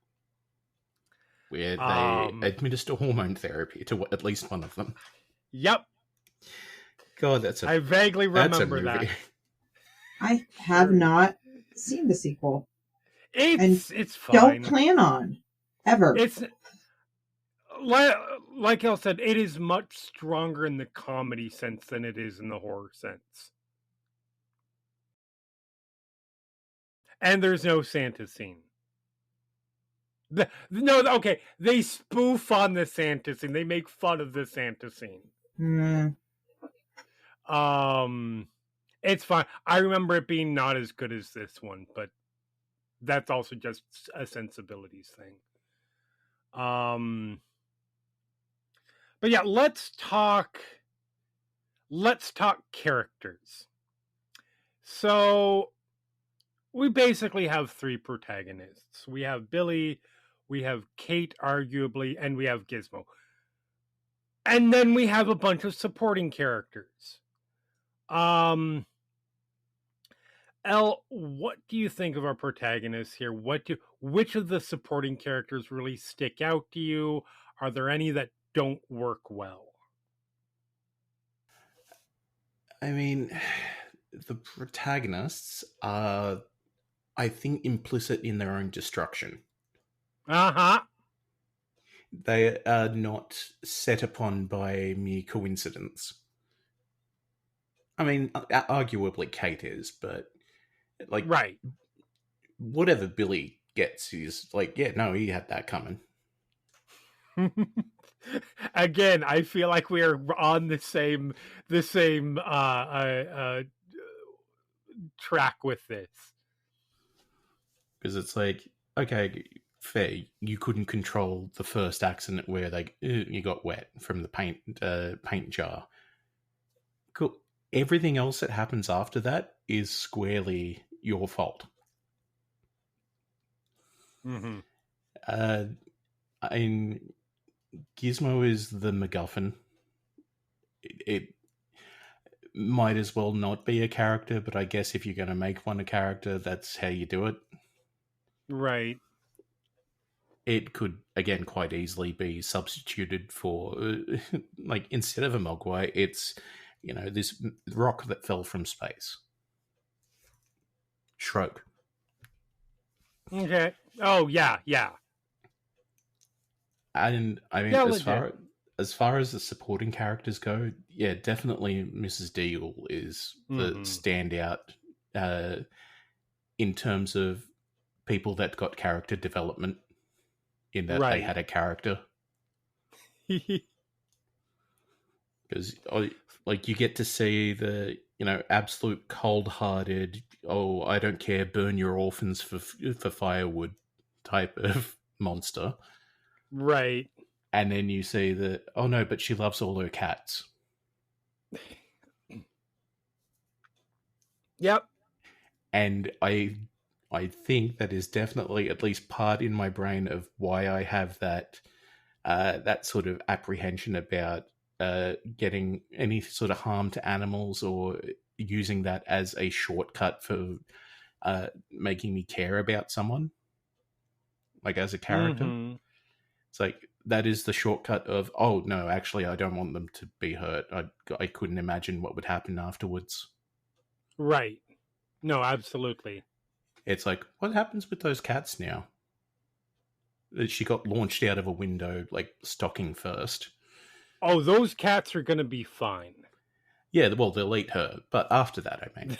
Where they administer hormone therapy to at least one of them. Yep. God, I vaguely remember that. I have not seen the sequel. It's fine. Don't plan on ever. It's like El said, it is much stronger in the comedy sense than it is in the horror sense. And there's no Santa scene. Okay, they spoof on the Santa scene. They make fun of the Santa scene. It's fine. I remember it being not as good as this one, but that's also just a sensibilities thing. But yeah, let's talk characters. So we basically have three protagonists. We have Billy, we have Kate, arguably, and we have Gizmo. And then we have a bunch of supporting characters. Elle, what do you think of our protagonists here? Which of the supporting characters really stick out to you? Are there any that don't work well? I mean, the protagonists are, I think, implicit in their own destruction. Uh-huh. They are not set upon by mere coincidence. I mean, arguably Kate is, but like, right. Whatever Billy gets is like, yeah, no, he had that coming. Again, I feel like we are on the same track with this. Because it's like, okay, fair, you couldn't control the first accident where you got wet from the paint jar. Cool. Everything else that happens after that is squarely your fault. Mm-hmm. Gizmo is the MacGuffin. It might as well not be a character, but I guess if you're going to make one a character, that's how you do it. Right. It could, again, quite easily be substituted for, like, instead of a Mogwai, it's, this rock that fell from space. Shrug. Okay. Oh, yeah. And, I mean, yeah, as far as the supporting characters go, yeah, definitely Mrs. Deagle is the standout in terms of people that got character development in that they had a character. Because, like, you get to see the, absolute cold-hearted, oh, I don't care, burn your orphans for firewood type of monster. Right. And then you see that, oh no, but she loves all her cats. Yep. And I think that is definitely at least part in my brain of why I have that sort of apprehension about getting any sort of harm to animals or using that as a shortcut for making me care about someone, like as a character. Mm-hmm. It's like, that is the shortcut of, oh, no, actually, I don't want them to be hurt. I couldn't imagine what would happen afterwards. Right. No, absolutely. It's like, what happens with those cats now? She got launched out of a window, like, stocking first. Oh, those cats are going to be fine. Yeah, well, they'll eat her. But after that, I mean.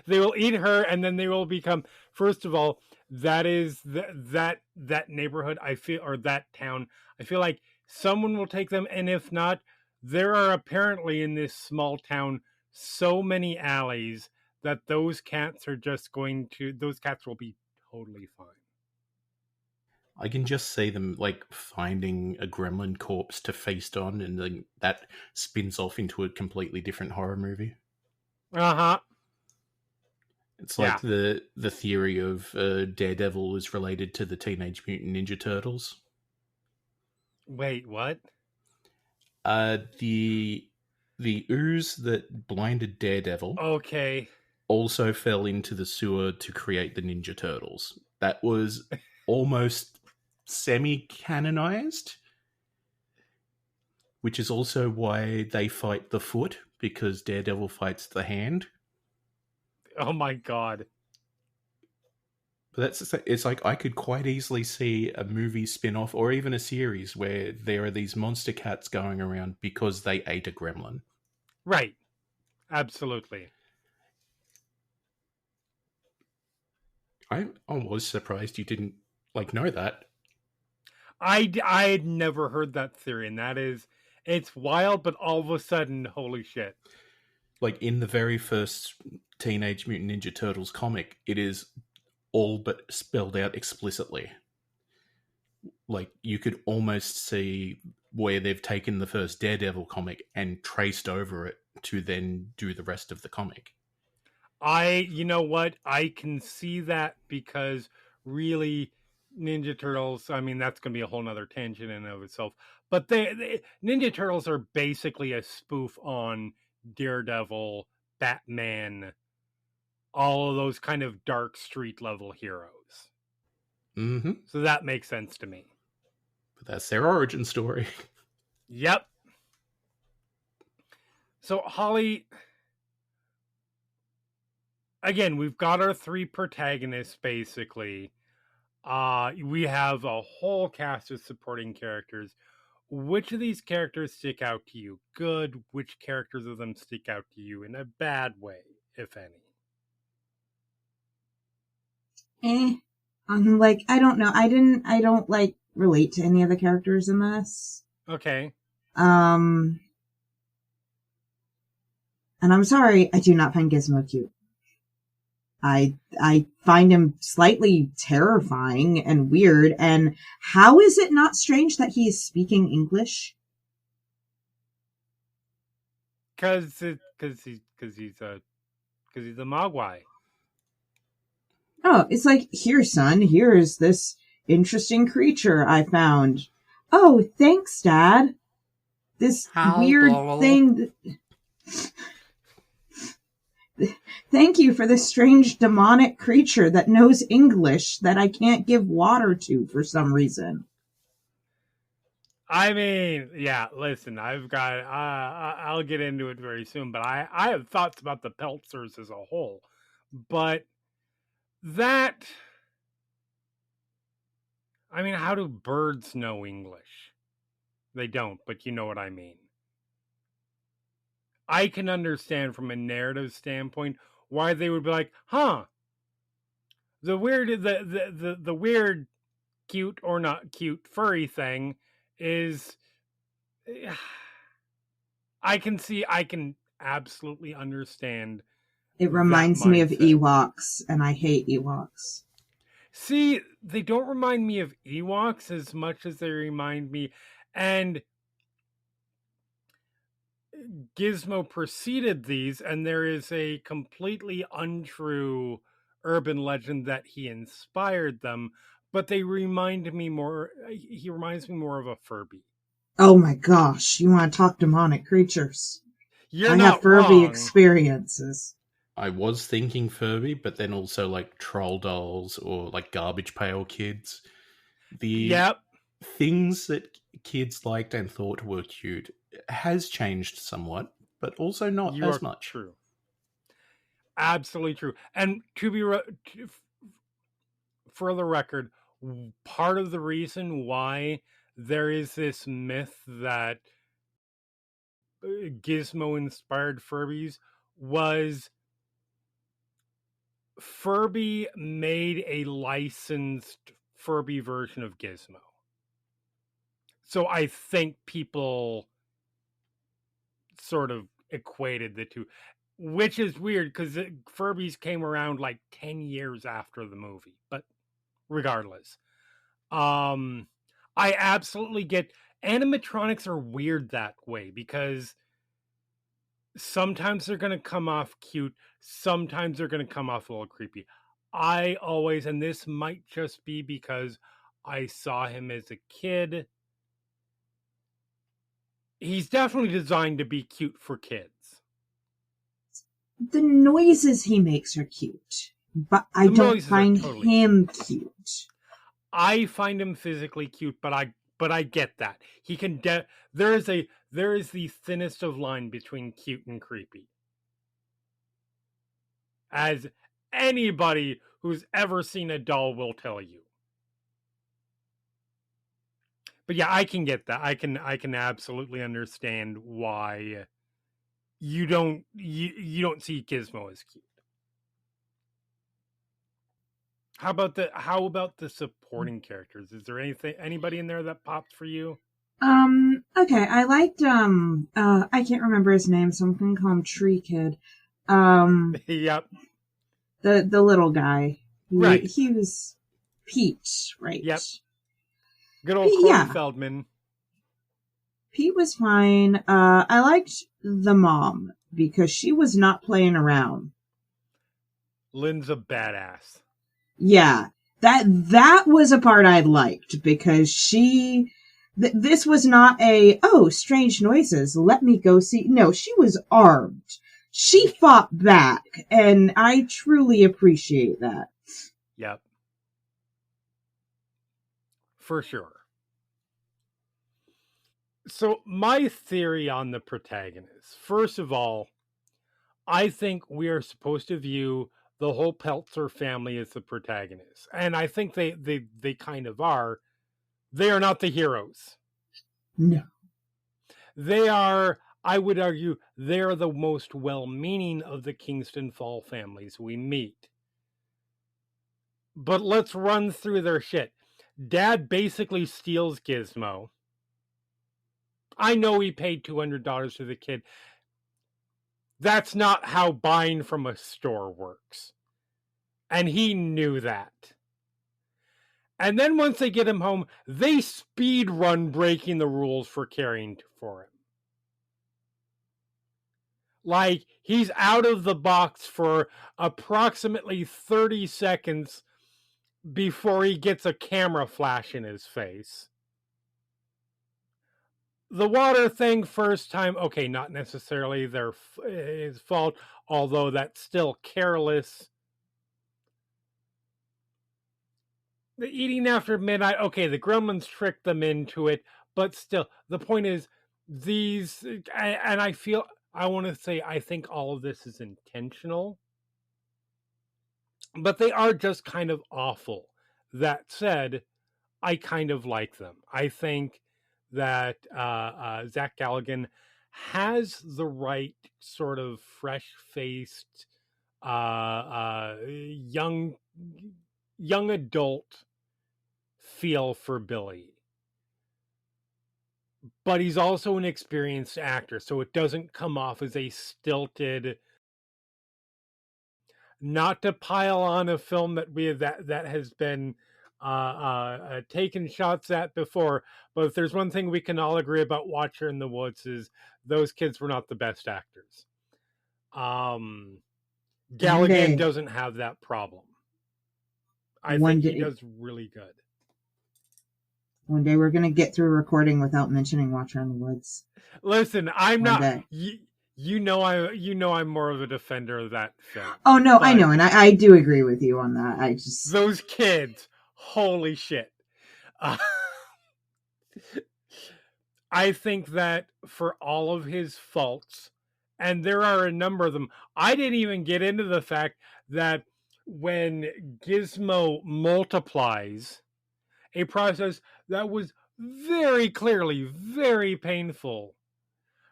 They will eat her, and then they will become, first of all, that is that neighborhood, I feel, or that town, I feel like someone will take them, and if not, there are apparently in this small town so many alleys that those cats will be totally fine. I can just see them, like, finding a gremlin corpse to feast on, and then that spins off into a completely different horror movie. Uh-huh. It's like the theory of Daredevil is related to the Teenage Mutant Ninja Turtles. Wait, what? The ooze that blinded Daredevil also fell into the sewer to create the Ninja Turtles. That was almost semi-canonized, which is also why they fight the foot, because Daredevil fights the hand. Oh my god. But it's like, I could quite easily see a movie spin-off or even a series where there are these monster cats going around because they ate a gremlin. Right. Absolutely. I was surprised you didn't, like, know that. I had never heard that theory, and it's wild, but all of a sudden, holy shit. Like, in the very first Teenage Mutant Ninja Turtles comic, it is all but spelled out explicitly. Like, you could almost see where they've taken the first Daredevil comic and traced over it to then do the rest of the comic. You know what? I can see that because really, Ninja Turtles, I mean, that's going to be a whole nother tangent in and of itself. But Ninja Turtles are basically a spoof on Daredevil, Batman, all of those kind of dark street level heroes. Mm-hmm. So that makes sense to me. But that's their origin story. Yep. So, Holly, again, we've got our 3 protagonists, basically. We have a whole cast of supporting characters. Which of these characters stick out to you? Good. Which characters of them stick out to you in a bad way, if any? Like, I don't know. I don't, like, relate to any of the characters in this. Okay. And I'm sorry, I do not find Gizmo cute. I find him slightly terrifying and weird, and how is it not strange that he is speaking English? Because he's a Mogwai. Oh, it's like, here, son, here is this interesting creature I found. Oh, thanks, Dad. This weird thing. Thank you for this strange demonic creature that knows English that I can't give water to for some reason. I mean, yeah, listen, I've got, I'll get into it very soon, but I have thoughts about the Peltzers as a whole. But that, I mean, how do birds know English? They don't, but you know what I mean. I can understand from a narrative standpoint why they would be like, huh, the weird cute or not cute furry thing is, I can absolutely understand. It reminds me of Ewoks, and I hate Ewoks. See, they don't remind me of Ewoks as much as they remind me, and Gizmo preceded these, and there is a completely untrue urban legend that he inspired them, but they remind me more, he reminds me more of a Furby. Oh my gosh, you want to talk demonic creatures? I have Furby experiences. I was thinking Furby, but then also like troll dolls or like Garbage Pail Kids. The things that kids liked and thought were cute has changed somewhat, but also not as much. True. Absolutely true. And for the record, part of the reason why there is this myth that Gizmo inspired Furbies was Furby made a licensed Furby version of Gizmo. So I think people sort of equated the two, which is weird because Furbies came around like 10 years after the movie. But regardless, I absolutely get animatronics are weird that way because sometimes they're going to come off cute, sometimes they're going to come off a little creepy. I always, and this might just be because I saw him as a kid, he's definitely designed to be cute for kids. The noises he makes are cute, but I don't find him cute. I find him physically cute, but I get that. He can there is the thinnest of line between cute and creepy. As anybody who's ever seen a doll will tell you. But yeah, I can get that. I can absolutely understand why you don't see Gizmo as cute. How about the supporting characters? Is there anybody in there that pops for you? Okay, I liked I can't remember his name, so I'm gonna call him Tree Kid. Yep. The little guy. Right. He was Pete, right? Yep. Good old Corey Feldman. Pete was fine. I liked the mom because she was not playing around. Lynn's a badass. Yeah, that was a part I liked because this was not strange noises, let me go see. No, she was armed. She fought back, and I truly appreciate that. Yep. For sure. So my theory on the protagonist, first of all, I think we are supposed to view the whole Peltzer family as the protagonist. And I think they kind of are. They are not the heroes. No. They are, I would argue, they're the most well-meaning of the Kingston Fall families we meet. But let's run through their shit. Dad basically steals Gizmo. I know he paid $200 to the kid. That's not how buying from a store works. And he knew that. And then once they get him home, they speed run breaking the rules for caring for him. Like, he's out of the box for approximately 30 seconds before he gets a camera flash in his face. The water thing, first time, okay, not necessarily his fault, although that's still careless. The eating after midnight, okay, the Gremlins tricked them into it, but still, the point is, and I think all of this is intentional, but they are just kind of awful. That said, I kind of like them. I think that Zach Galligan has the right sort of fresh-faced, young adult feel for Billy. But he's also an experienced actor, so it doesn't come off as a stilted, not to pile on a film that has been taken shots at before, but if there's one thing we can all agree about Watcher in the Woods is those kids were not the best actors. Galligan doesn't have that problem. I think he does really good. One day we're going to get through recording without mentioning Watcher in the Woods. Listen, I'm not... You know I'm more of a defender of that film. Oh, no, I know, and I do agree with you on that. Those kids, holy shit. I think that for all of his faults, and there are a number of them, I didn't even get into the fact that when Gizmo multiplies, a process that was very clearly very painful,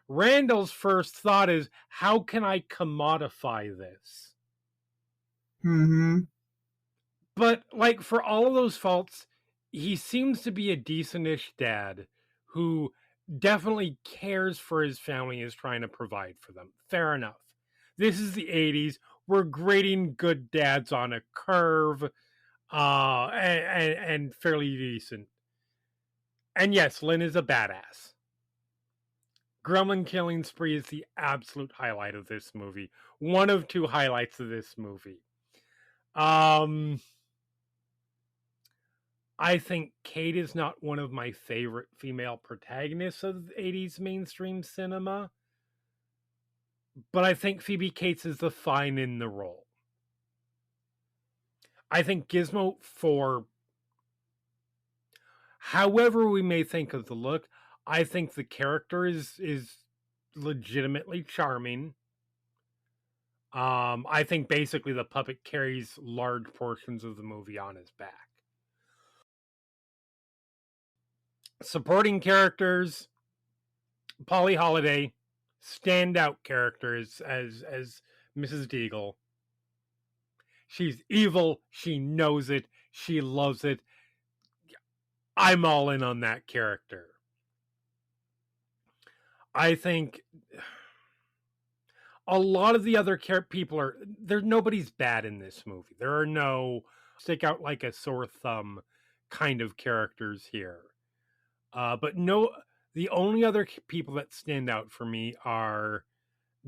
Randall's first thought is, how can I commodify this? Mm-hmm. But, like, for all of those faults, he seems to be a decent-ish dad who definitely cares for his family and is trying to provide for them. Fair enough. This is the 80s. We're grading good dads on a curve, and fairly decent. And yes, Lynn is a badass. Gremlin killing spree is the absolute highlight of this movie. One of two highlights of this movie. I think Kate is not one of my favorite female protagonists of 80s mainstream cinema, but I think Phoebe Cates is the fine in the role. I think Gizmo, for however we may think of the look, I think the character is legitimately charming. I think basically the puppet carries large portions of the movie on his back. Supporting characters, Polly Holiday, standout characters as Mrs. Deagle. She's evil. She knows it. She loves it. I'm all in on that character. I think a lot of the other people nobody's bad in this movie. There are no stick out like a sore thumb kind of characters here. But no, the only other people that stand out for me are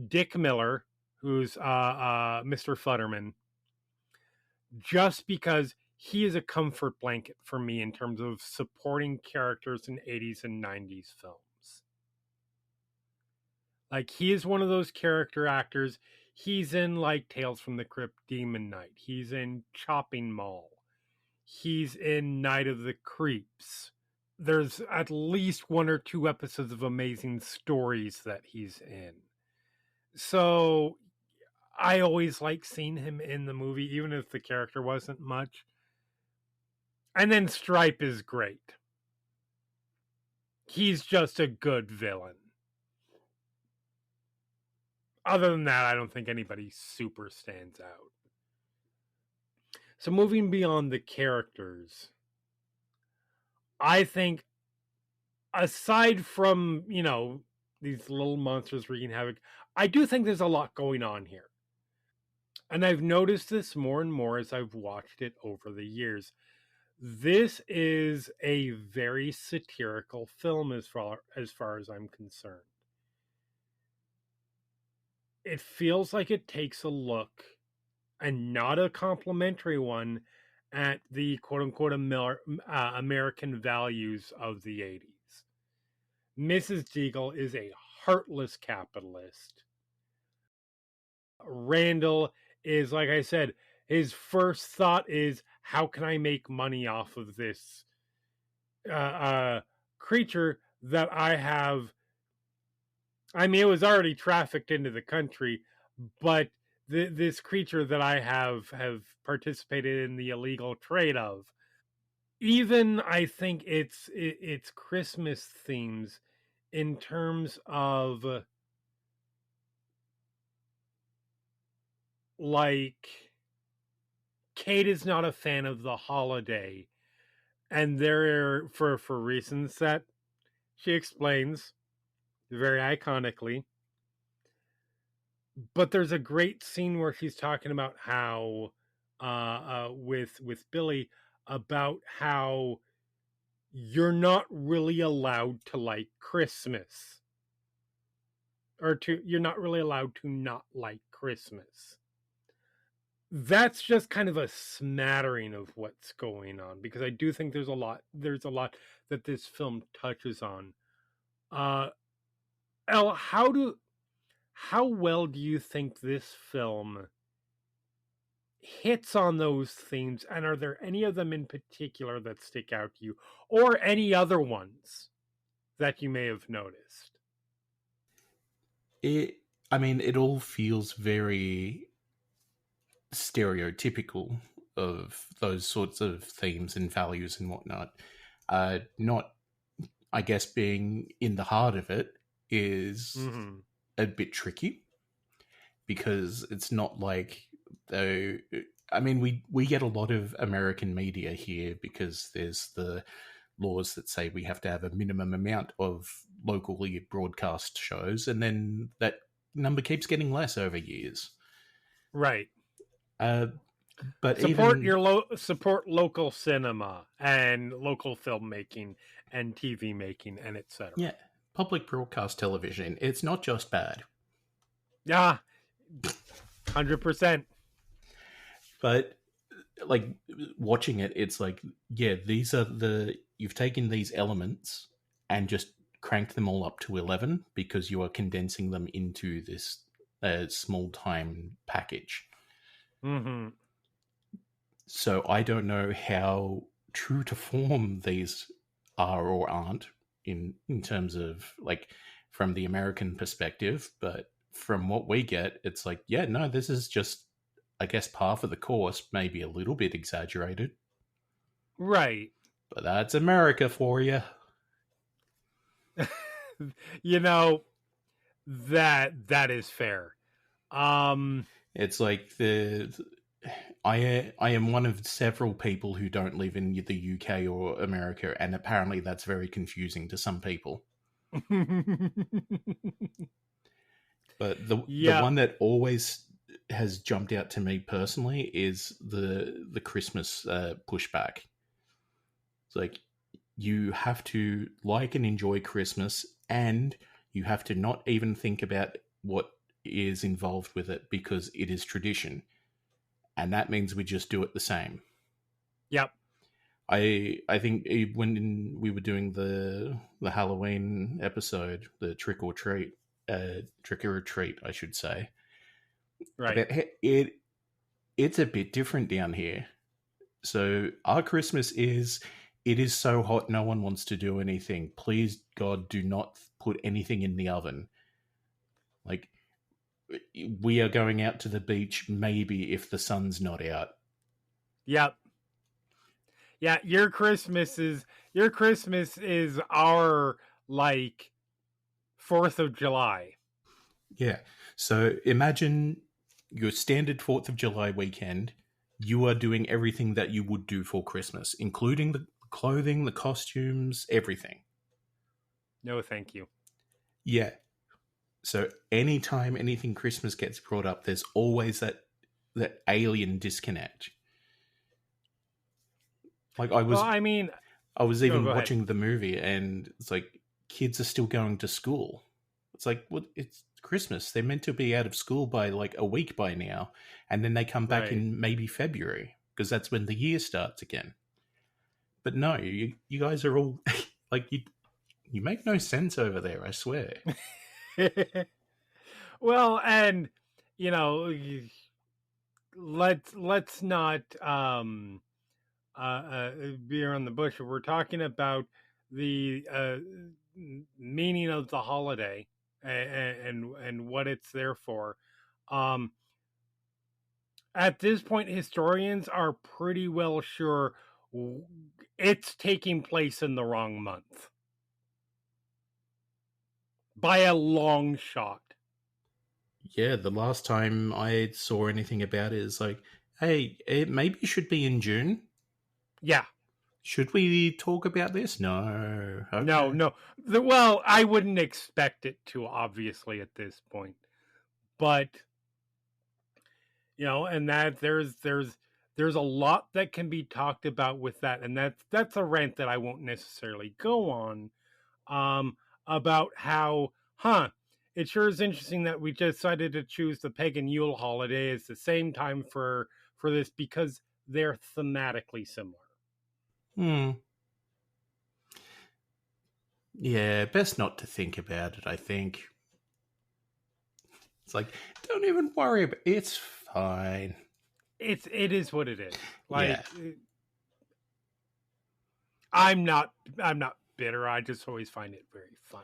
Dick Miller, who's Mr. Futterman, just because he is a comfort blanket for me in terms of supporting characters in 80s and 90s films. Like, he is one of those character actors. He's in, like, Tales from the Crypt, Demon Knight. He's in Chopping Mall. He's in Night of the Creeps. There's at least 1 or 2 episodes of Amazing Stories that he's in. So I always like seeing him in the movie, even if the character wasn't much. And then Stripe is great. He's just a good villain. Other than that, I don't think anybody super stands out. So moving beyond the characters, I think aside from, these little monsters wreaking havoc, I do think there's a lot going on here. And I've noticed this more and more as I've watched it over the years. This is a very satirical film as far as I'm concerned. It feels like it takes a look, and not a complimentary one, at the quote-unquote American values of the 80s. Mrs. Deagle is a heartless capitalist. Randall is, like I said, his first thought is, how can I make money off of this creature that I have? I mean, it was already trafficked into the country, but this creature that I have participated in the illegal trade of. Even I think it's Christmas themes in terms of like, Kate is not a fan of the holiday, and there for reasons that she explains very iconically. But there's a great scene where she's talking about how with Billy, about how you're not really allowed to like Christmas, or you're not really allowed to not like Christmas. That's just kind of a smattering of what's going on, because I do think there's a lot that this film touches on. Elle, how well do you think this film hits on those themes, and are there any of them in particular that stick out to you, or any other ones that you may have noticed? It all feels very stereotypical of those sorts of themes and values and whatnot. Not, I guess, being in the heart of it is a bit tricky, because it's not like, we get a lot of American media here because there's the laws that say we have to have a minimum amount of locally broadcast shows, and then that number keeps getting less over years. Right. But support local cinema and local filmmaking and TV making and etc. Yeah, public broadcast television. It's not just bad. Yeah, 100%. But like, watching it, it's like, yeah, you've taken these elements and just cranked them all up to 11 because you are condensing them into this small time package. Mm-hmm. So I don't know how true to form these are or aren't in terms of, like, from the American perspective, but from what we get, it's like, yeah, no, this is just, I guess, par for the course, maybe a little bit exaggerated. Right. But that's America for you. That is fair. It's like I am one of several people who don't live in the UK or America, and apparently that's very confusing to some people. But the one that always has jumped out to me personally is the Christmas pushback. It's like, you have to like and enjoy Christmas, and you have to not even think about what is involved with it because it is tradition. and that means we just do it the same. Yep. I think when we were doing the Halloween episode, the trick or treat, I should say, Right. It's a bit different down here. So our Christmas is, it is so hot no one wants to do anything. Please, God, do not put anything in the oven. Like, we are going out to the beach maybe if the sun's not out. Yep. Yeah, your Christmas is our, like, 4th of July. Yeah. So imagine your standard 4th of July weekend. You are doing everything that you would do for Christmas, including the clothing, the costumes, everything. No, thank you. Yeah. So anytime anything Christmas gets brought up, there's always that alien disconnect. Like I was even watching the movie, and it's like kids are still going to school. It's like, well, it's Christmas. They're meant to be out of school by like a week by now, and then they come back in maybe February because that's when the year starts again. But no, you guys are all like you make no sense over there. I swear. Well, and let's not beat around the bush. We're talking about the meaning of the holiday and what it's there for. At this point, historians are pretty well sure it's taking place in the wrong month by a long shot. Yeah, the last time I saw anything about it is like, hey, it maybe should be in June. Yeah. Should we talk about this? No. Okay. No. Well, I wouldn't expect it to, obviously, at this point. But, and that there's a lot that can be talked about with that. And that's a rant that I won't necessarily go on, about how, it sure is interesting that we decided to choose the pagan Yule holiday as the same time for this because they're thematically similar. Yeah, best not to think about it, I think. It's like, don't even worry about it. It's fine. It is what it is. Like, yeah. I'm not bitter. I just always find it very funny.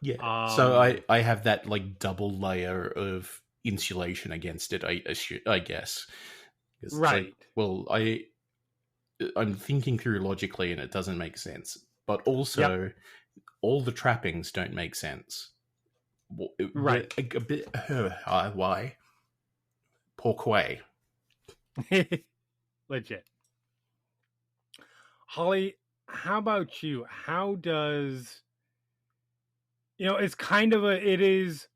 Yeah. So I have that like double layer of insulation against it, I guess. Right. Like, well, I'm thinking through logically and it doesn't make sense. But also, all the trappings don't make sense. Right. A bit. Why? Pourquoi? Legit. Holly, how about you? How does... it's kind of it is,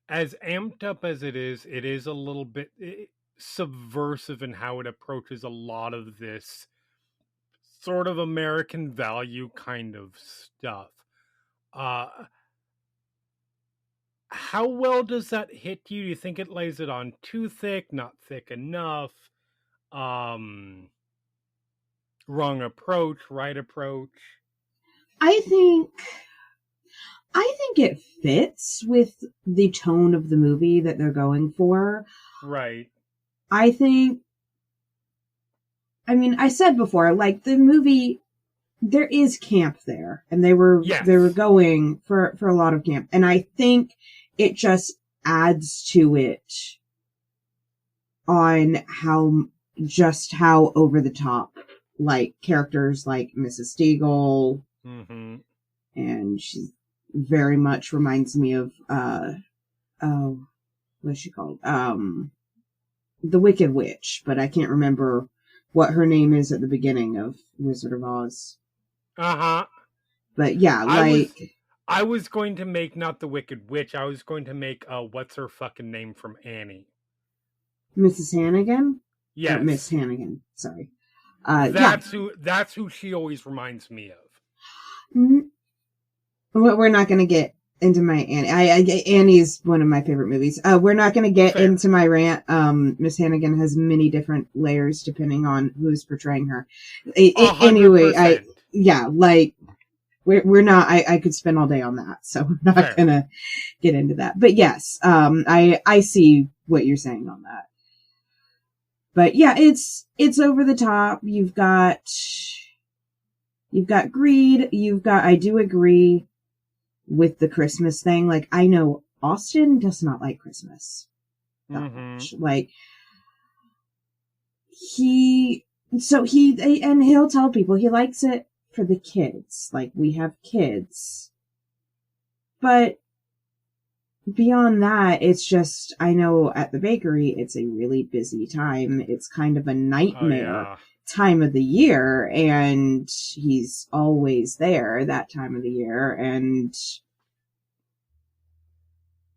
as amped up as it is a little bit subversive in how it approaches a lot of this sort of American value kind of stuff. How well does that hit you? Do you think it lays it on too thick, not thick enough? Wrong approach, right approach? I think it fits with the tone of the movie that they're going for. Right. I said before, like, the movie, there is camp there, and they were going for a lot of camp, and I think it just adds to it on how over the top, like, characters like Mrs. Steagall, and she very much reminds me of what's she called? The Wicked Witch, but I can't remember what her name is at the beginning of Wizard of Oz. But yeah, I was going to make not the Wicked Witch. I was going to make what's her fucking name from Annie? Mrs. Hannigan? Yes. Miss Hannigan. Sorry. That's who she always reminds me of. We're not going to get into my Annie. Annie's one of my favorite movies. We're not going to get into my rant. Miss Hannigan has many different layers depending on who's portraying her. Anyway, we're not. I could spend all day on that, so we're not going to get into that. But yes, I see what you're saying on that. But yeah, it's over the top. You've got greed. I do agree with the Christmas thing. Like, I know Austin does not like Christmas that much. Like, and he'll tell people he likes it for the kids. Like, we have kids. But beyond that, it's just, I know at the bakery, it's a really busy time. It's kind of a nightmare time of the year, and he's always there that time of the year, and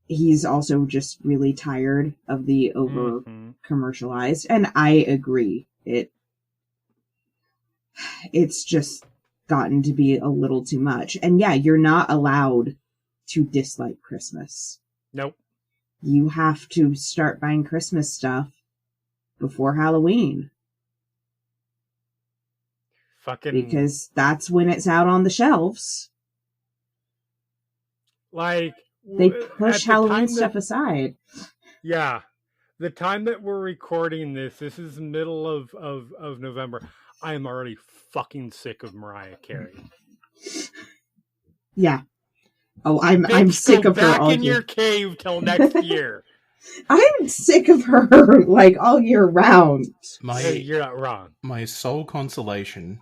he's also just really tired of the over commercialized, and I agree. It's just gotten to be a little too much. And yeah, you're not allowed to dislike Christmas. Nope. You have to start buying Christmas stuff before Halloween. Because that's when it's out on the shelves. Like, they push Halloween stuff aside. Yeah. The time that we're recording this is the middle of November. I am already fucking sick of Mariah Carey. Yeah. Oh, I'm sick of her all year. Back in your cave till next year. I'm sick of her, like, all year round. Hey, you're not wrong. My sole consolation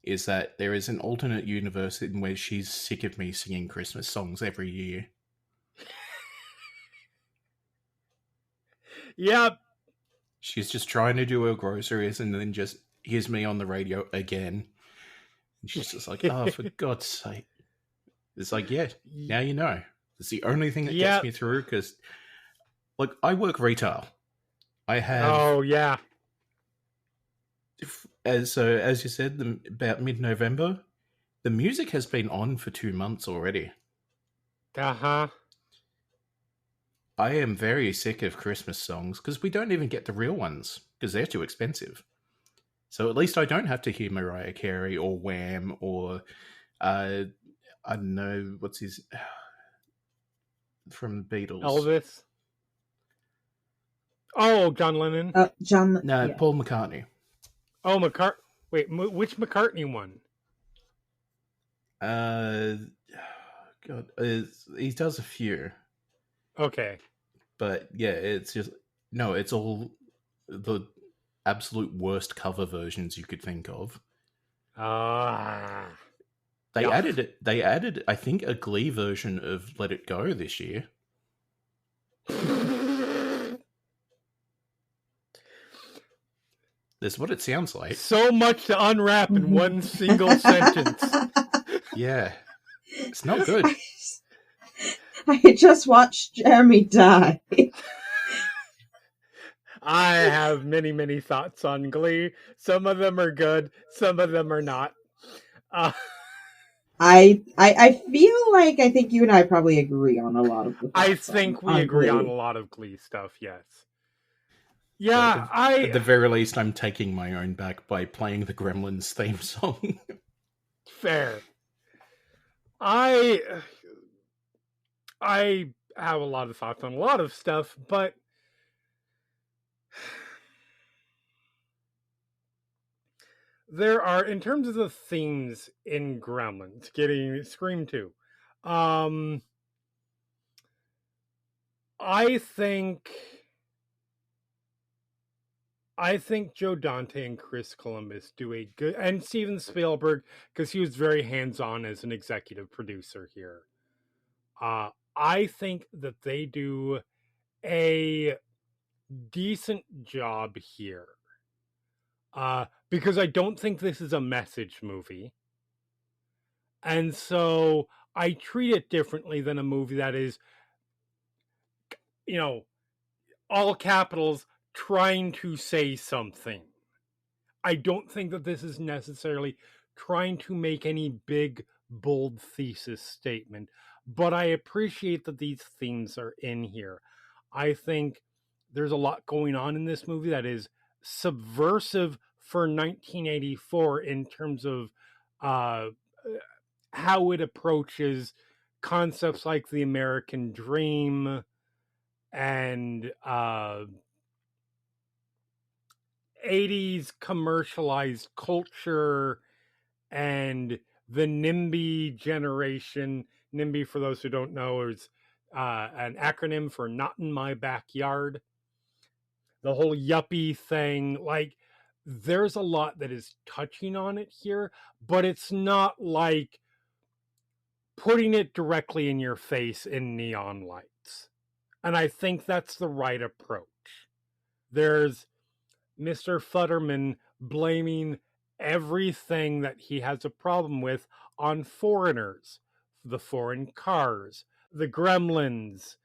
is that there is an alternate universe in which she's sick of me singing Christmas songs every year. Yep. She's just trying to do her groceries and then just hears me on the radio again. And she's just like, oh, for God's sake. It's like, yeah, now you know. It's the only thing that gets me through, because, like, I work retail. I have... Oh, yeah. As you said, about mid-November, the music has been on for 2 months already. Uh-huh. I am very sick of Christmas songs, because we don't even get the real ones, because they're too expensive. So at least I don't have to hear Mariah Carey or Wham or... I don't know, what's his... from the Beatles. Elvis? Oh, John Lennon? Paul McCartney. Oh, Wait, which McCartney one? God, he does a few. Okay. But, yeah, it's just... No, it's all the absolute worst cover versions you could think of. They added, I think, a Glee version of Let It Go this year. That's what it sounds like. So much to unwrap in one single sentence. Yeah. It's not good. I just watched Jeremy die. I have many, many thoughts on Glee. Some of them are good. Some of them are not. I feel like I think you and I probably agree on a lot of the I think we agree on a lot of Glee stuff, yes. Yeah, at the very least, I'm taking my own back by playing the Gremlins theme song. Fair. I have a lot of thoughts on a lot of stuff, but there are, in terms of the themes in Gremlins, getting Scream 2, I think Joe Dante and Chris Columbus do a good, and Steven Spielberg, because he was very hands-on as an executive producer here. I think that they do a decent job here. Because I don't think this is a message movie. And so I treat it differently than a movie that is, all capitals, trying to say something. I don't think that this is necessarily trying to make any big, bold thesis statement, but I appreciate that these themes are in here. I think there's a lot going on in this movie that is subversive for 1984 in terms of how it approaches concepts like the American dream and 80s commercialized culture and the NIMBY generation. NIMBY, for those who don't know, is an acronym for Not in My Backyard. The whole yuppie thing, like, there's a lot that is touching on it here, but it's not like putting it directly in your face in neon lights. And I think that's the right approach. There's Mr. Futterman blaming everything that he has a problem with on foreigners, the foreign cars, the gremlins,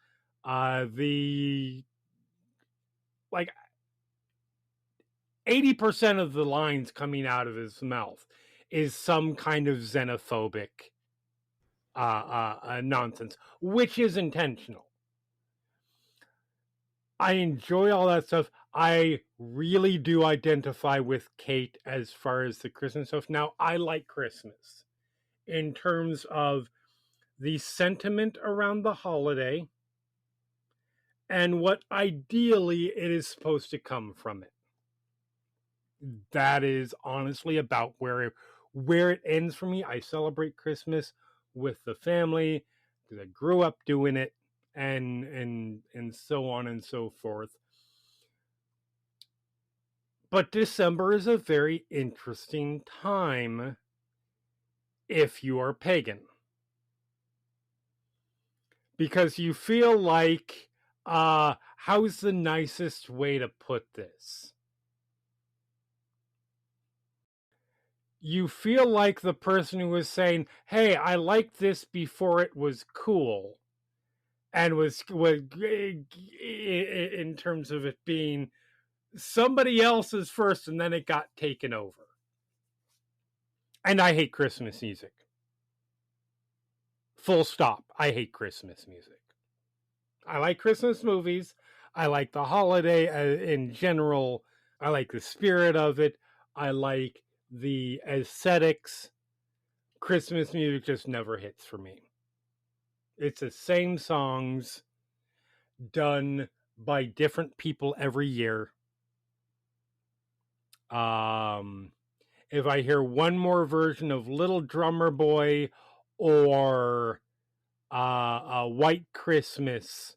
the, like, 80% of the lines coming out of his mouth is some kind of xenophobic nonsense, which is intentional. I enjoy all that stuff. I really do identify with Kate as far as the Christmas stuff. Now, I like Christmas in terms of the sentiment around the holiday and what ideally it is supposed to come from it. That is honestly about where it ends for me. I celebrate Christmas with the family because I grew up doing it, and so on and so forth. But December is a very interesting time if you are pagan, because you feel like, how's the nicest way to put this? You feel like the person who was saying, hey, I liked this before it was cool, and was in terms of it being somebody else's first, and then it got taken over. And I hate Christmas music. Full stop. I hate Christmas music. I like Christmas movies. I like the holiday in general. I like the spirit of it. I like the aesthetics. Christmas music just never hits for me. It's the same songs done by different people every year. If I hear one more version of Little Drummer Boy or a White Christmas,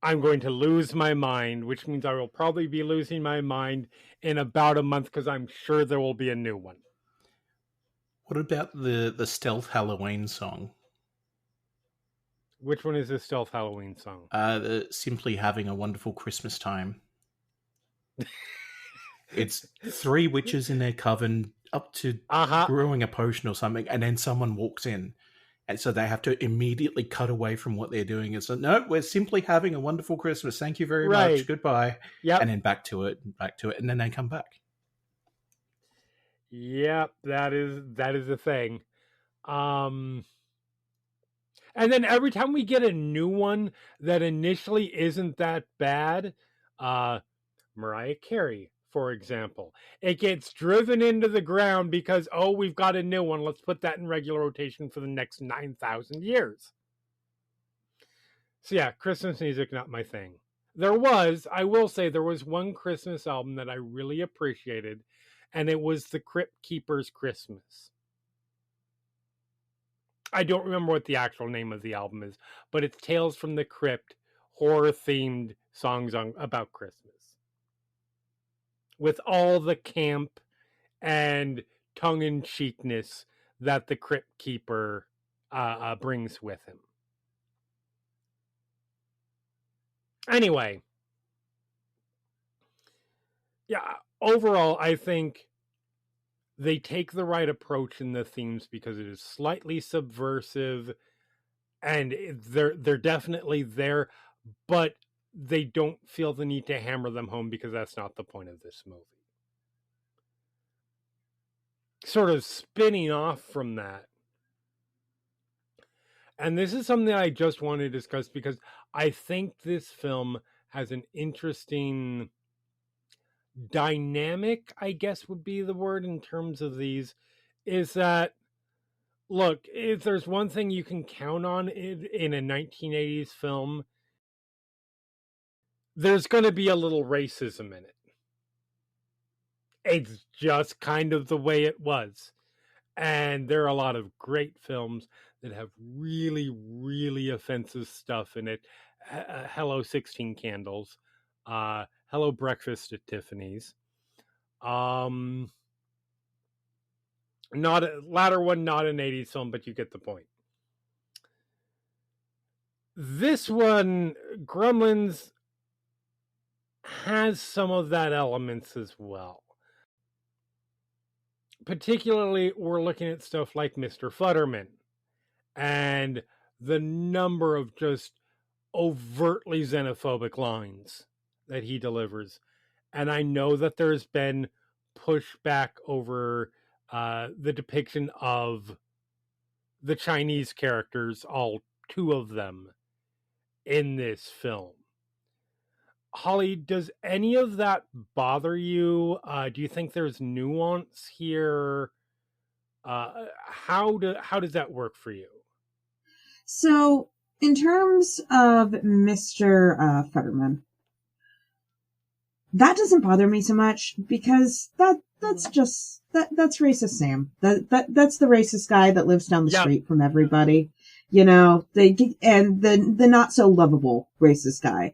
I'm going to lose my mind, which means I will probably be losing my mind in about a month because I'm sure there will be a new one. What about the Stealth Halloween song? Which one is the Stealth Halloween song? Simply Having a Wonderful Christmas Time. It's three witches in their coven up to brewing a potion or something, and then someone walks in. And so they have to immediately cut away from what they're doing. And so, no, we're simply having a wonderful Christmas. Thank you very much. Goodbye. Yep. And then back to it. And then they come back. Yep, that is the thing. And then every time we get a new one that initially isn't that bad, Mariah Carey, for example, it gets driven into the ground because, oh, we've got a new one. Let's put that in regular rotation for the next 9,000 years. So yeah, Christmas music, not my thing. I will say, there was one Christmas album that I really appreciated, and it was The Crypt Keeper's Christmas. I don't remember what the actual name of the album is, but it's Tales from the Crypt, horror-themed songs about Christmas. With all the camp and tongue-in-cheekness that the Crypt Keeper brings with him. Anyway. Yeah, overall, I think they take the right approach in the themes because it is slightly subversive, and they're definitely there, but they don't feel the need to hammer them home because that's not the point of this movie. Sort of spinning off from that, And this is something that I just want to discuss because I think this film has an interesting dynamic, I guess would be the word in terms of these, is that, look, if there's one thing you can count on in a 1980s film, there's going to be a little racism in it. It's just kind of the way it was. And there are a lot of great films that have really, really offensive stuff in it. Hello, 16 Candles. Hello, Breakfast at Tiffany's. Latter one, not an 80s film, but you get the point. This one, Gremlins, has some of that elements as well. Particularly, we're looking at stuff like Mr. Futterman and the number of just overtly xenophobic lines that he delivers. And I know that there's been pushback over the depiction of the Chinese characters, all two of them, in this film. Holly, does any of that bother you? Do you think there's nuance here? How does that work for you? So, in terms of Mr. Futterman, that doesn't bother me so much because that's racist Sam. That's the racist guy that lives down the street from everybody. You know, and the not so lovable racist guy.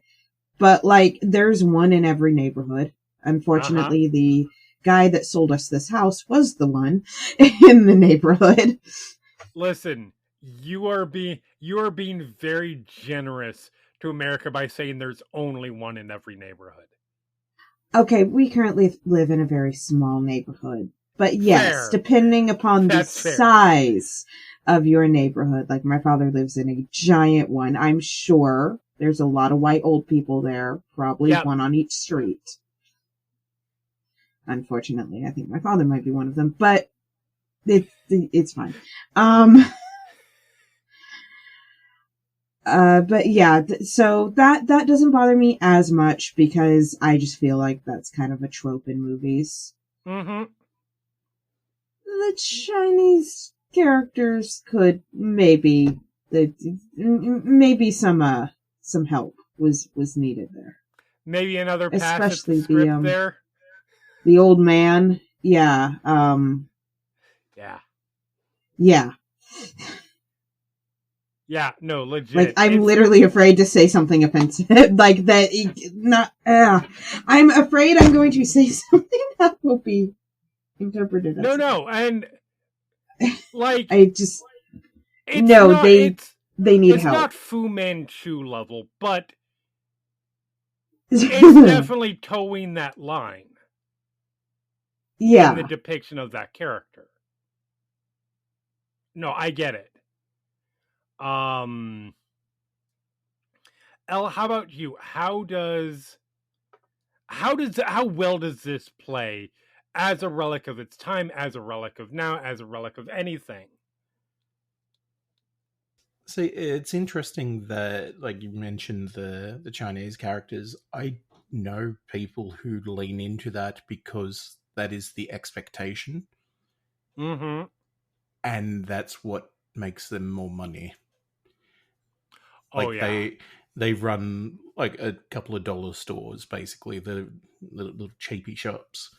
But like, there's one in every neighborhood. Unfortunately, the guy that sold us this house was the one in the neighborhood. Listen, you are being very generous to America by saying there's only one in every neighborhood. Okay, we currently live in a very small neighborhood. But yes, depending upon the size of your neighborhood, like my father lives in a giant one, I'm sure there's a lot of white old people there, probably one on each street. Unfortunately, I think my father might be one of them, but it's fine. But yeah, so that doesn't bother me as much because I just feel like that's kind of a trope in movies. Mm-hmm. The Chinese characters could maybe some help was needed there. Maybe another pass especially at the script there. The old man, yeah. Yeah, no, legit. Like, I'm literally afraid to say something offensive. Like, that, I'm afraid I'm going to say something that will be interpreted as... No, and, like... they need help. It's not Fu Manchu level, but it's definitely towing that line. Yeah. In the depiction of that character. No, I get it. Elle, how about you? How well does this play as a relic of its time, as a relic of now, as a relic of anything? See, it's interesting that, like you mentioned, the Chinese characters. I know people who lean into that because that is the expectation. Mm-hmm. And that's what makes them more money. Like, they run like a couple of dollar stores, basically, the little cheapy shops.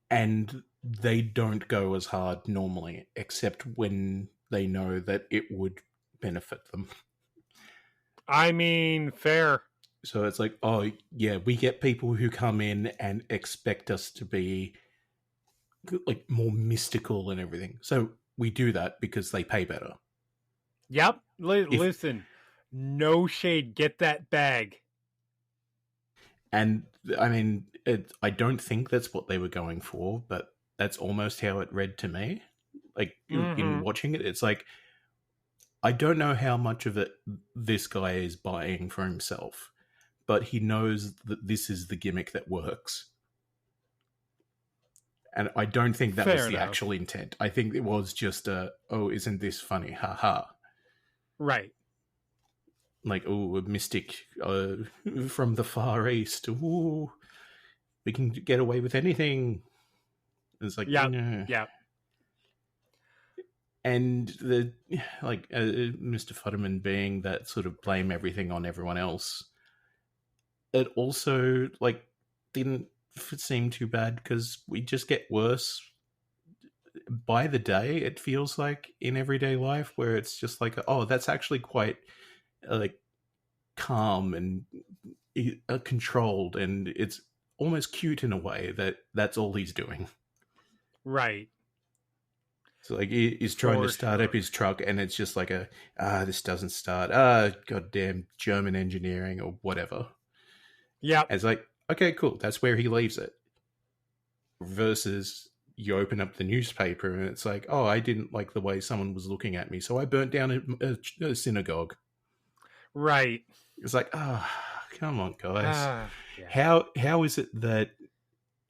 And they don't go as hard normally, except when they know that it would benefit them. I mean, fair. So it's like, oh, yeah, we get people who come in and expect us to be like more mystical and everything. So we do that because they pay better. Yep. Listen, no shade. Get that bag. And I mean, I don't think that's what they were going for, but that's almost how it read to me. Like, in watching it, it's like, I don't know how much of it this guy is buying for himself, but he knows that this is the gimmick that works. And I don't think that was the actual intent. I think it was just oh, isn't this funny? Ha ha. Right. Like, oh, a mystic from the Far East. Ooh, we can get away with anything. It's like, Yeah. no. Yeah. And the Mr. Futterman being that sort of blame everything on everyone else, it also didn't seem too bad because we just get worse by the day. It feels like in everyday life where it's just like, oh, that's actually quite calm and controlled, and it's almost cute in a way that that's all he's doing. Right. So he's trying to start up his truck, and it's just like this doesn't start. Goddamn German engineering or whatever. Yeah. It's like, okay, cool. That's where he leaves it. Versus you open up the newspaper and it's like, oh, I didn't like the way someone was looking at me, so I burnt down a synagogue. Right. It's like, come on, guys. Yeah. How is it that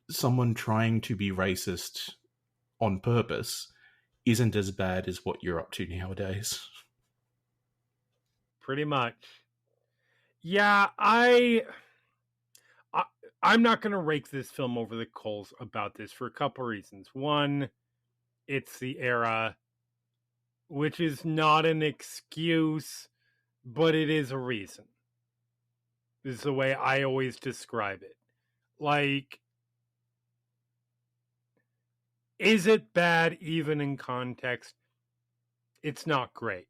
someone trying to be racist on purpose isn't as bad as what you're up to nowadays? Pretty much. Yeah, I'm not going to rake this film over the coals about this for a couple reasons. One, it's the era, which is not an excuse, but it is a reason. This is the way I always describe it. Like, is it bad even in context? It's not great.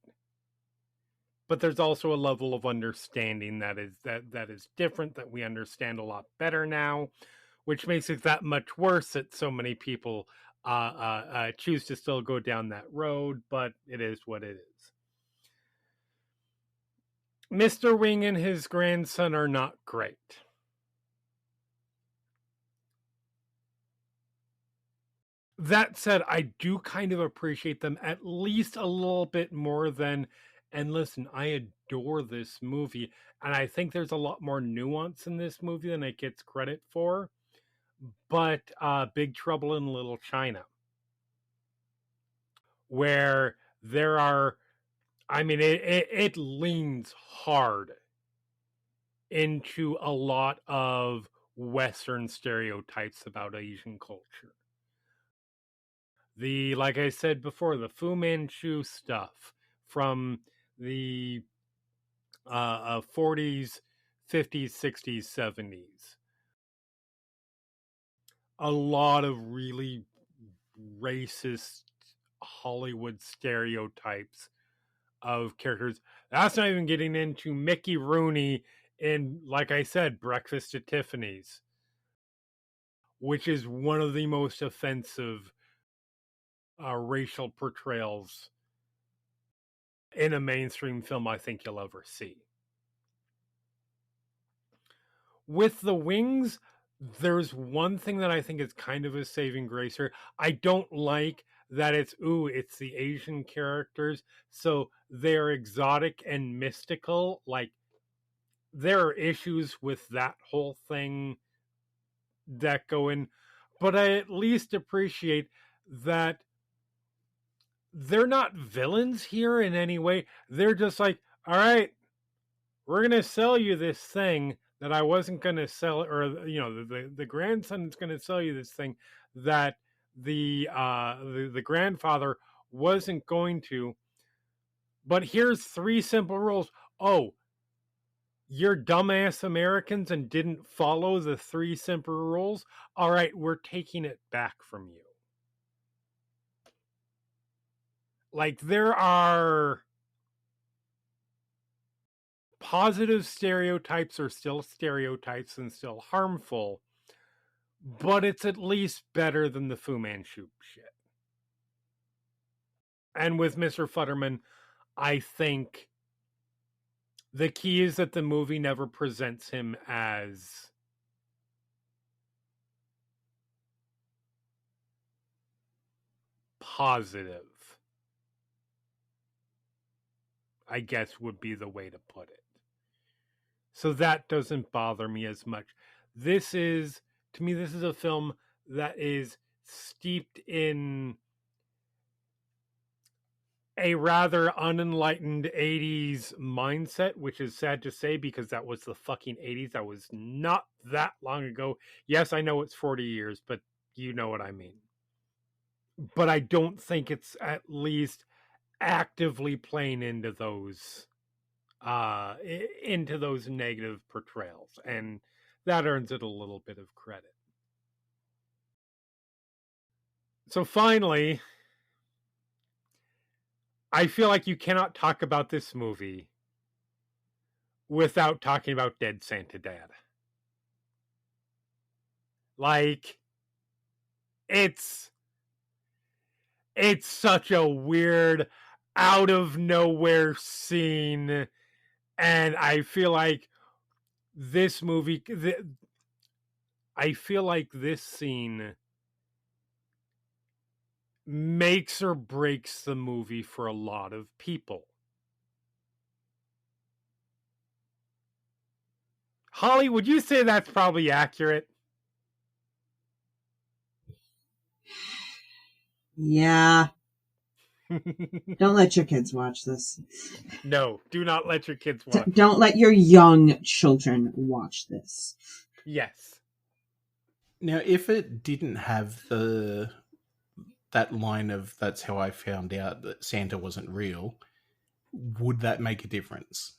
But there's also a level of understanding that is different, that we understand a lot better now, which makes it that much worse that so many people choose to still go down that road, but it is what it is. Mr. Wing and his grandson are not great. That said, I do kind of appreciate them at least a little bit more than, and listen, I adore this movie, and I think there's a lot more nuance in this movie than it gets credit for, but Big Trouble in Little China, where there are, I mean, it leans hard into a lot of Western stereotypes about Asian culture. Like I said before, the Fu Manchu stuff from the 40s, 50s, 60s, 70s. A lot of really racist Hollywood stereotypes of characters. That's not even getting into Mickey Rooney in, like I said, Breakfast at Tiffany's, which is one of the most offensive racial portrayals in a mainstream film I think you'll ever see. With The Wings, there's one thing that I think is kind of a saving grace here. I don't like that it's the Asian characters, so they're exotic and mystical. Like, there are issues with that whole thing that go in, but I at least appreciate that they're not villains here in any way. They're just like, all right, we're going to sell you this thing that I wasn't going to sell, or, the grandson's going to sell you this thing that the grandfather wasn't going to. But here's 3 simple rules. Oh, you're dumbass Americans and didn't follow the 3 simple rules? All right, we're taking it back from you. Like, there are positive stereotypes are still stereotypes and still harmful, but it's at least better than the Fu Manchu shit. And with Mr. Futterman, I think the key is that the movie never presents him as positive, I guess would be the way to put it. So that doesn't bother me as much. To me, this is a film that is steeped in a rather unenlightened 80s mindset, which is sad to say because that was the fucking 80s. That was not that long ago. Yes, I know it's 40 years, but you know what I mean. But I don't think it's at least actively playing into those negative portrayals, and that earns it a little bit of credit. So finally, I feel like you cannot talk about this movie without talking about Dead Santa Dad. Like, it's such a weird, out of nowhere scene, and I feel like this scene makes or breaks the movie for a lot of people. Holly, would you say that's probably accurate? Yeah. Don't let your kids watch this. No, do not let your kids watch. Don't let your young children watch this. Yes. Now, if it didn't have that line of "that's how I found out that Santa wasn't real," would that make a difference?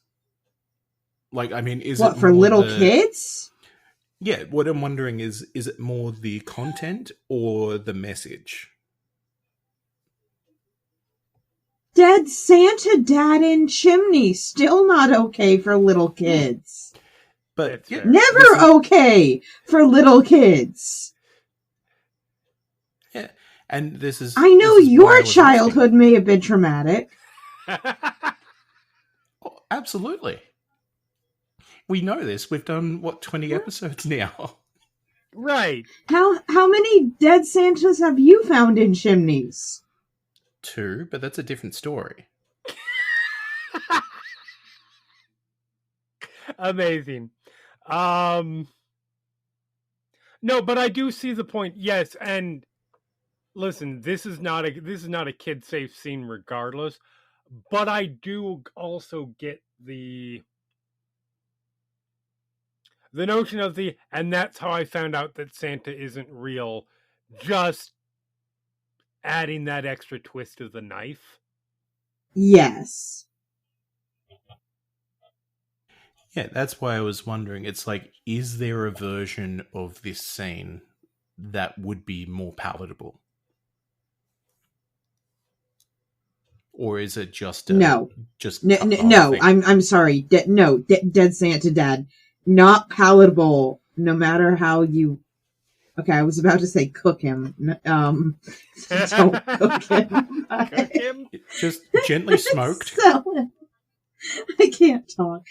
Like, I mean, is what, it for more little kids? Yeah, what I'm wondering is it more the content or the message? Dead Santa Dad in Chimney, still not okay for little kids. But yeah, never okay for little kids. Yeah, and this is... I know this is why I your was childhood asking. may have been traumatic. Oh, absolutely. We know this. We've done, 20 episodes now? Right. How many dead Santas have you found in chimneys? 2, but that's a different story. Amazing. No, but I do see the point. Yes, and listen, this is not a kid safe scene regardless, but I do also get the notion of and that's how I found out that Santa isn't real, just adding that extra twist of the knife. Yes. Yeah, that's why I was wondering. It's like, is there a version of this scene that would be more palatable? Or is it just no? Just no. I'm sorry. Dead Santa Dad, not palatable. No matter how you. Okay, I was about to say cook him. Don't cook him. Cook him? Just gently smoked. I can't talk.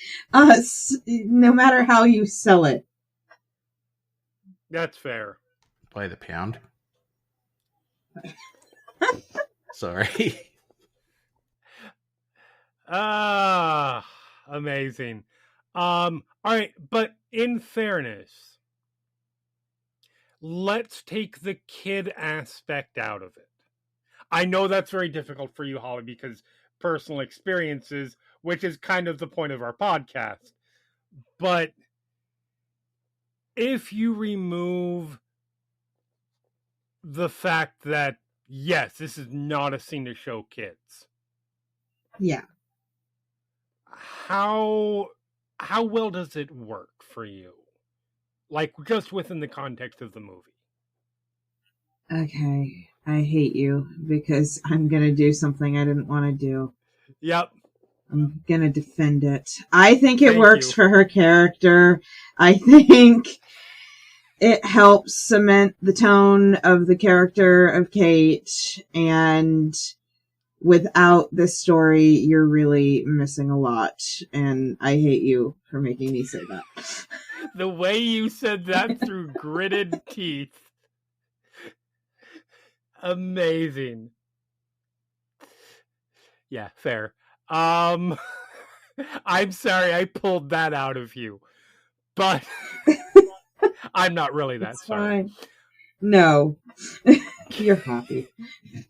No matter how you sell it. That's fair. By the pound. Sorry. Amazing. All right, but in fairness, let's take the kid aspect out of it. I know that's very difficult for you, Holly, because personal experiences, which is kind of the point of our podcast. But if you remove the fact that, yes, this is not a scene to show kids. Yeah. How well does it work for you? Like, just within the context of the movie. Okay. I hate you because I'm going to do something I didn't want to do. Yep. I'm going to defend it. I think it Thank works you. for her character. I think it helps cement the tone of the character of Kate. And without this story, you're really missing a lot. And I hate you for making me say that. The way you said that through gritted teeth. Amazing. Yeah, fair. I'm sorry I pulled that out of you, but I'm not really that It's sorry. fine. No, you're happy.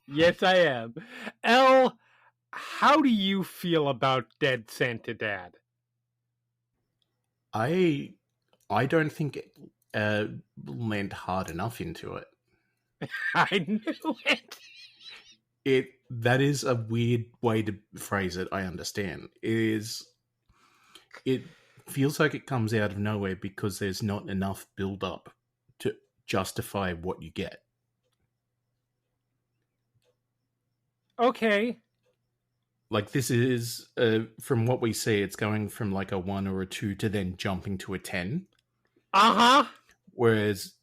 Yes, I am. Elle, How do you feel about Dead Santa Dad? I don't think it lent hard enough into it. I knew it. That is a weird way to phrase it. I understand. It feels like it comes out of nowhere because there's not enough build up to justify what you get. Okay. Like, this is from what we see, it's going from like a 1 or a 2 to then jumping to a 10. Whereas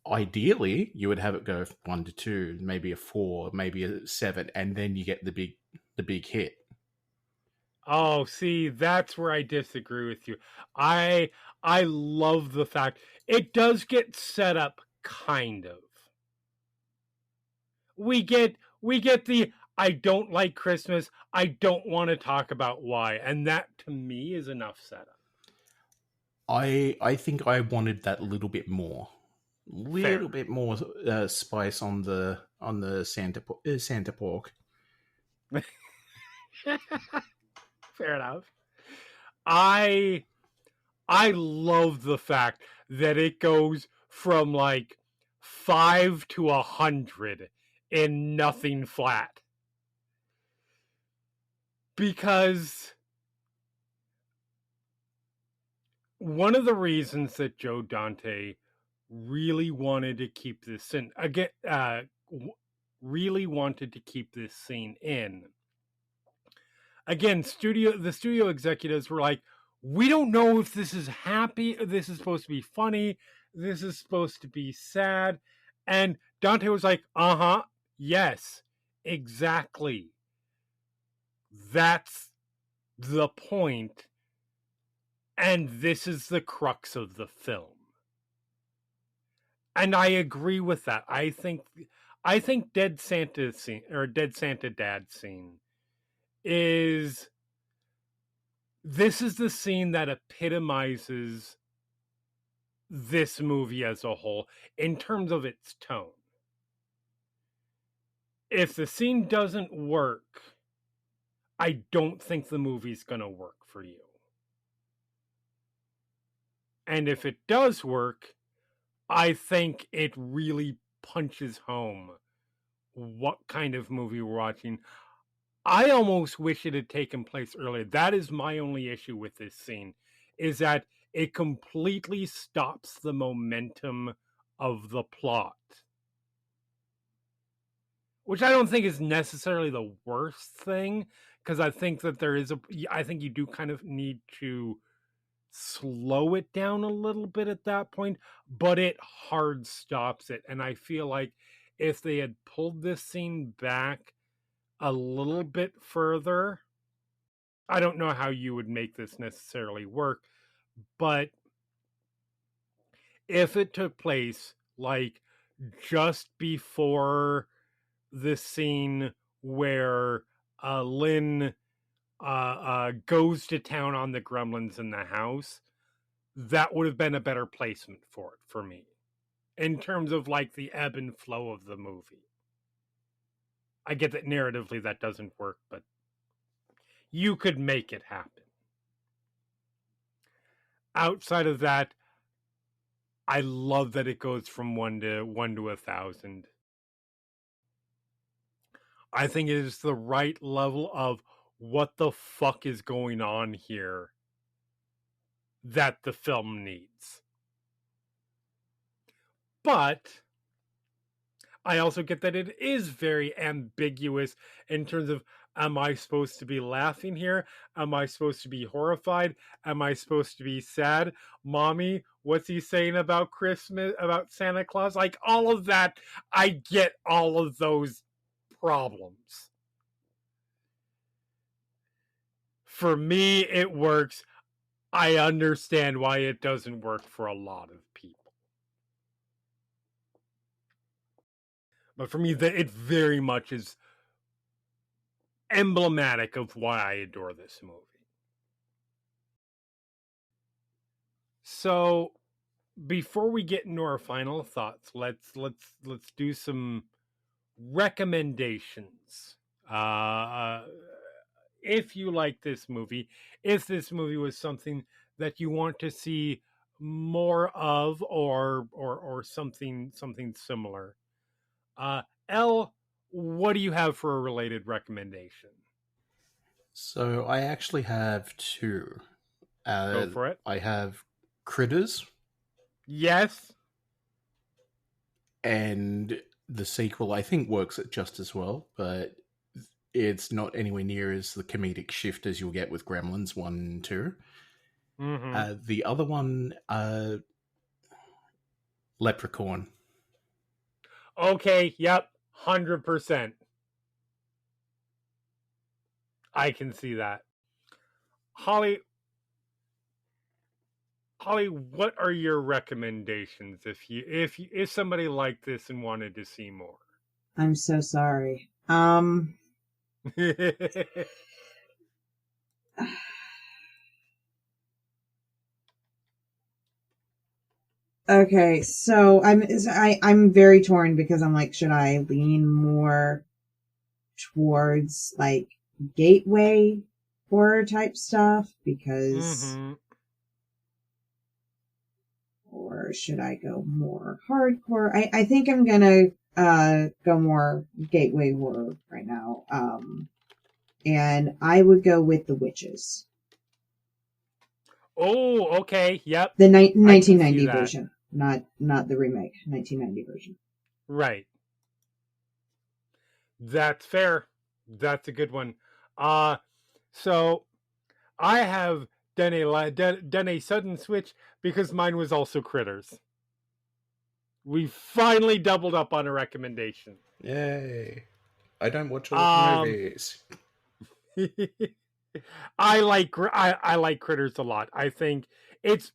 ideally you would have it go 1 to 2, maybe a 4, maybe a 7, and then you get the big hit. Oh, see, that's where I disagree with you. I love the fact it does get set up, kind of. We get the I don't like Christmas. I don't want to talk about why, and that to me is enough setup. I think I wanted that little bit more, bit more spice on the Santa pork. Fair enough. I love the fact that it goes from like 5 to 100 in nothing flat. Because one of the reasons that Joe Dante really wanted to keep this in, really wanted to keep this scene in. Again, the studio executives were like, we don't know if this is happy, this is supposed to be funny, this is supposed to be sad. And Dante was like, yes, exactly. That's the point. And this is the crux of the film. And I agree with that. I think Dead Santa scene, or Dead Santa Dad scene, is the scene that epitomizes this movie as a whole in terms of its tone. If the scene doesn't work, I don't think the movie's going to work for you. And if it does work, I think it really punches home what kind of movie we're watching. I almost wish it had taken place earlier. That is my only issue with this scene, is that it completely stops the momentum of the plot. Which I don't think is necessarily the worst thing, because I think that I think you do kind of need to slow it down a little bit at that point, but it hard stops it. And I feel like if they had pulled this scene back a little bit further, I don't know how you would make this necessarily work, but if it took place like just before the scene where Lynn goes to town on the Gremlins in the house, that would have been a better placement for it for me, in terms of like the ebb and flow of the movie. I get that narratively that doesn't work, but you could make it happen. Outside of that, I love that it goes from 1 to 1,000. I think it is the right level of what the fuck is going on here that the film needs. But I also get that it is very ambiguous in terms of, am I supposed to be laughing here? Am I supposed to be horrified? Am I supposed to be sad? Mommy, what's he saying about Christmas, about Santa Claus? Like, all of that, I get all of those problems. For me, it works. I understand why it doesn't work for a lot of people. But for me, it very much is emblematic of why I adore this movie. So, before we get into our final thoughts, let's do some recommendations. if you like this movie, if this movie was something that you want to see more of, or something similar. Elle, what do you have for a related recommendation? So I actually have two. Go for it. I have Critters, Yes. and the sequel I think works just as well, but it's not anywhere near as the comedic shift as you'll get with Gremlins 1 and 2. Mm-hmm. The other one, Leprechaun. Okay, yep, 100%. I can see that. Holly, what are your recommendations if somebody liked this and wanted to see more? I'm so sorry. Okay, so I'm very torn because I'm like, should I lean more towards like gateway horror type stuff because, or should I go more hardcore? I think I'm gonna go more gateway horror right now. And I would go with The Witches. Oh, okay, yep. The 1990 version, not the remake, 1990 version. Right. That's fair. That's a good one. So I have done a sudden switch because mine was also Critters. We finally doubled up on a recommendation. Yay. I don't watch a lot of movies. I like Critters a lot. I think it's,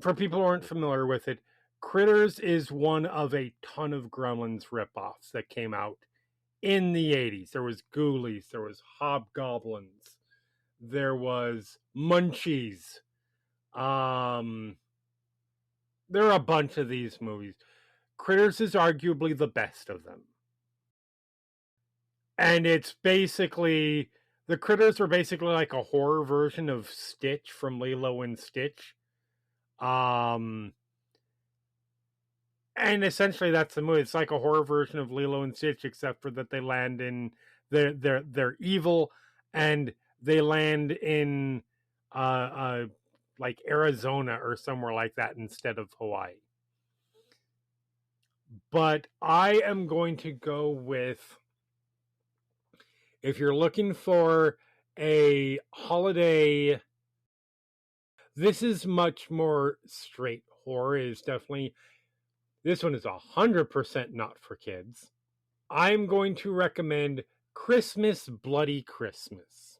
for people who aren't familiar with it, Critters is one of a ton of Gremlins ripoffs that came out in the 80s. There was Ghoulies, there was Hobgoblins, there was Munchies. There are a bunch of these movies. Critters is arguably the best of them. And it's basically, the Critters are basically like a horror version of Stitch from Lilo and Stitch. And essentially that's the movie. It's like a horror version of Lilo and Stitch, except for that they land in, they're evil, and they land in like Arizona or somewhere like that instead of Hawaii. But I am going to go with, if you're looking for a holiday, this is much more straight horror. It is definitely, this one is 100% not for kids. I'm going to recommend Christmas Bloody Christmas.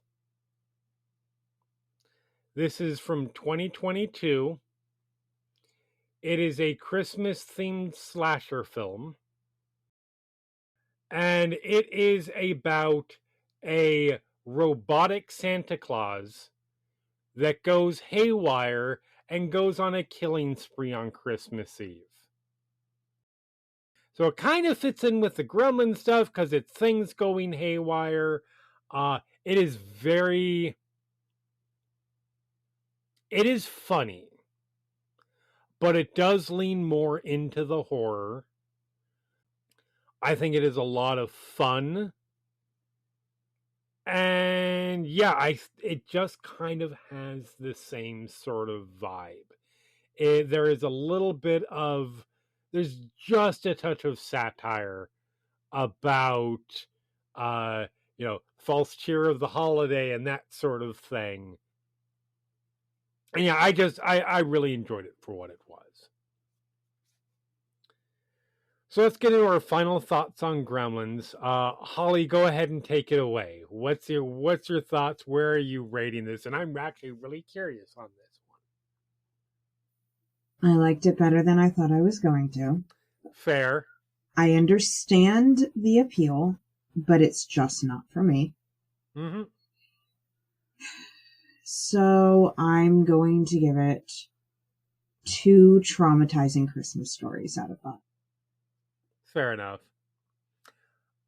This is from 2022. It is a Christmas-themed slasher film. And it is about a robotic Santa Claus that goes haywire and goes on a killing spree on Christmas Eve. So it kind of fits in with the Gremlin stuff because it's things going haywire. It is funny, but it does lean more into the horror. I think it is a lot of fun. And yeah, it just kind of has the same sort of vibe. There is a little bit of, there's just a touch of satire about, false cheer of the holiday and that sort of thing. And yeah, I really enjoyed it for what it was. So let's get into our final thoughts on Gremlins. Holly, go ahead and take it away. What's your thoughts? Where are you rating this? And I'm actually really curious on this one. I liked it better than I thought I was going to. Fair. I understand the appeal, but it's just not for me. Mm-hmm. So I'm going to give it 2 traumatizing Christmas stories out of 5. Fair enough.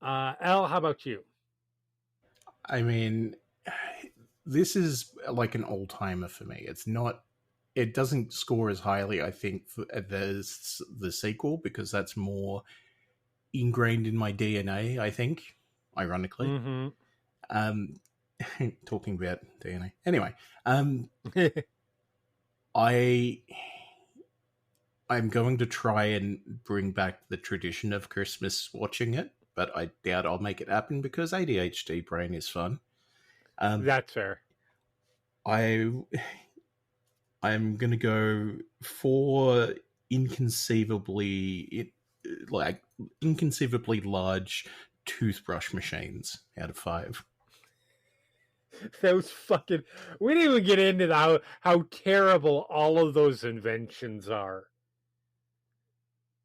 Elle, how about you? I mean, this is like an all-timer for me. It's not. It doesn't score as highly, I think, as the sequel, because that's more ingrained in my DNA, I think, ironically. Mm-hmm. Talking about DNA. Anyway, I'm going to try and bring back the tradition of Christmas watching it, but I doubt I'll make it happen because ADHD brain is fun. That's fair. I'm going to go for inconceivably large toothbrush machines out of 5. Those fucking... We didn't even get into how terrible all of those inventions are.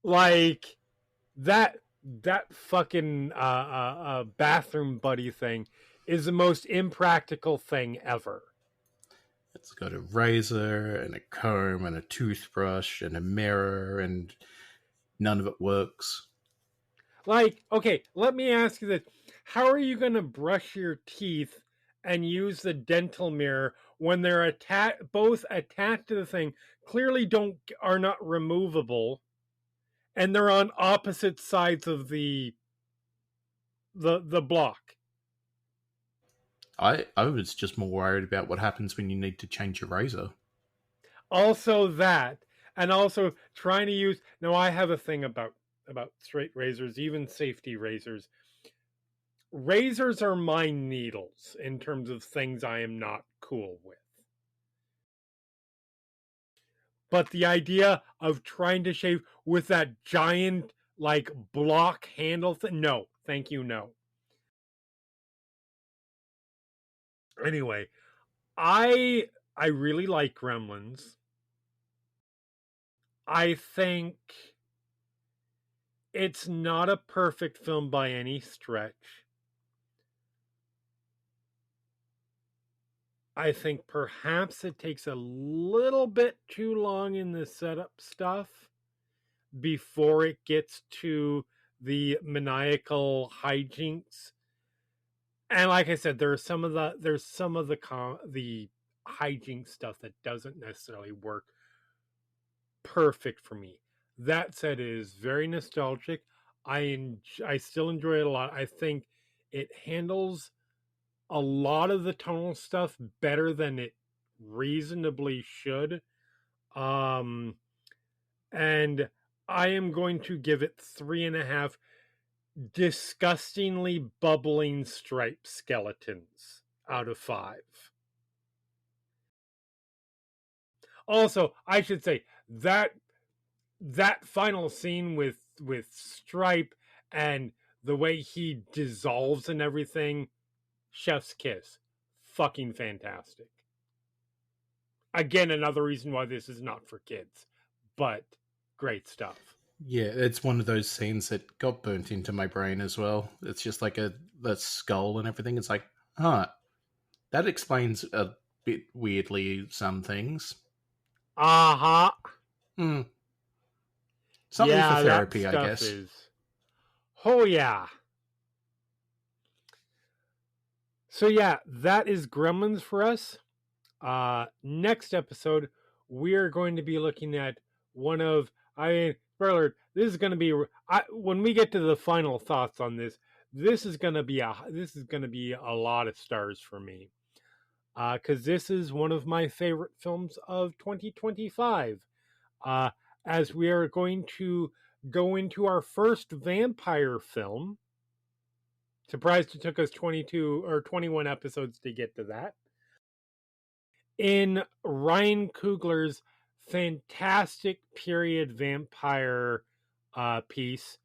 Like, that fucking bathroom buddy thing is the most impractical thing ever. It's got a razor and a comb and a toothbrush and a mirror, and none of it works. Like, okay, let me ask you this. How are you going to brush your teeth and use the dental mirror when they're both attached to the thing, clearly are not removable, and they're on opposite sides of the block? I was just more worried about what happens when you need to change your razor. Also that, and also trying to use... Now, I have a thing about straight razors, even safety razors. Razors are my needles in terms of things I am not cool with. But the idea of trying to shave with that giant, like, block handle thing, no, thank you, no. Anyway, I really like Gremlins. I think it's not a perfect film by any stretch. I think perhaps it takes a little bit too long in the setup stuff before it gets to the maniacal hijinks. And like I said, there's some of the hijinks stuff that doesn't necessarily work perfect for me. That said, it is very nostalgic. I still enjoy it a lot. I think it handles a lot of the tonal stuff better than it reasonably should. And I am going to give it 3.5 disgustingly bubbling striped skeletons out of 5. Also, I should say that final scene with Stripe and the way he dissolves and everything, chef's kiss. Fucking fantastic. Again, another reason why this is not for kids, but great stuff. Yeah, it's one of those scenes that got burnt into my brain as well. It's just like the skull and everything. It's like, that explains a bit weirdly some things. Uh-huh. Something for therapy, I guess. Oh, yeah. So, yeah, that is Gremlins for us. Next episode, we are going to be looking at one of... spoiler, this is going to be... when we get to the final thoughts on this, this is going to be a lot of stars for me. Because this is one of my favorite films of 2025. As we are going to go into our first vampire film. Surprised it took us 22 or 21 episodes to get to that. In Ryan Coogler's fantastic period vampire piece,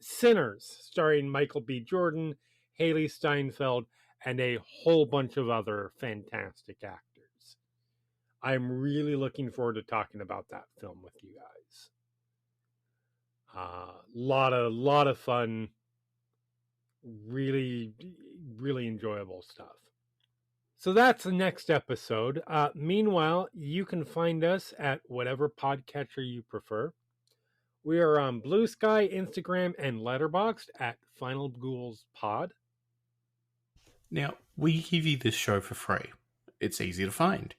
Sinners, starring Michael B. Jordan, Haley Steinfeld, and a whole bunch of other fantastic actors. I'm really looking forward to talking about that film with you guys. Lot of fun, really, really enjoyable stuff. So that's the next episode. Meanwhile, you can find us at whatever podcatcher you prefer. We are on Blue Sky, Instagram, and Letterboxd at Final Ghouls Pod. Now, we give you this show for free. it's easy to find.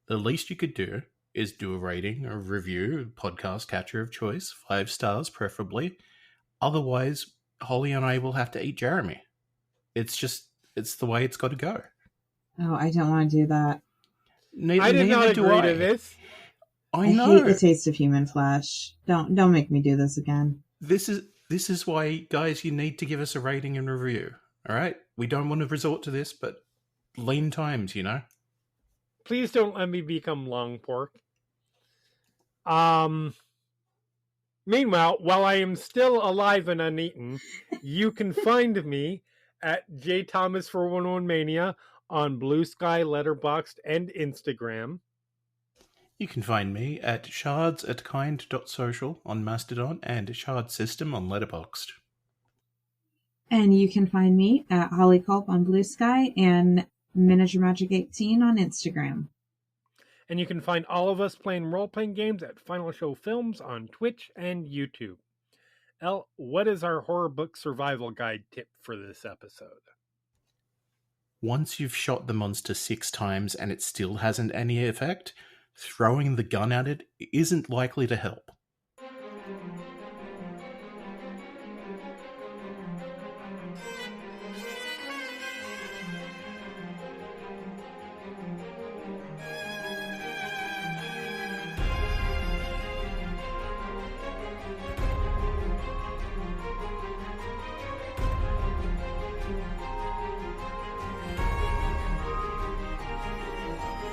The least you could do is do a rating, a review, podcast catcher of choice, 5 stars preferably. Otherwise, Holly and I will have to eat Jeremy. It's the way it's got to go. Oh, I don't want to do that. I did not agree to this. I know. hate the taste of human flesh. Don't make me do this again. This is why, guys, you need to give us a rating and review. All right? We don't want to resort to this, but lean times, you know? Please don't let me become long pork. Meanwhile, while I am still alive and uneaten, you can find me at jthomas411mania on Blue Sky, Letterboxd, and Instagram. You can find me at shards@kind.social on Mastodon and Shard System on Letterboxd. And you can find me at Holly Culp on Blue Sky and Miniature Magic 18 on Instagram. And you can find all of us playing role-playing games at Final Show Films on Twitch and YouTube. Elle, what is our horror book survival guide tip for this episode? Once you've shot the monster 6 times and it still hasn't any effect, throwing the gun at it isn't likely to help.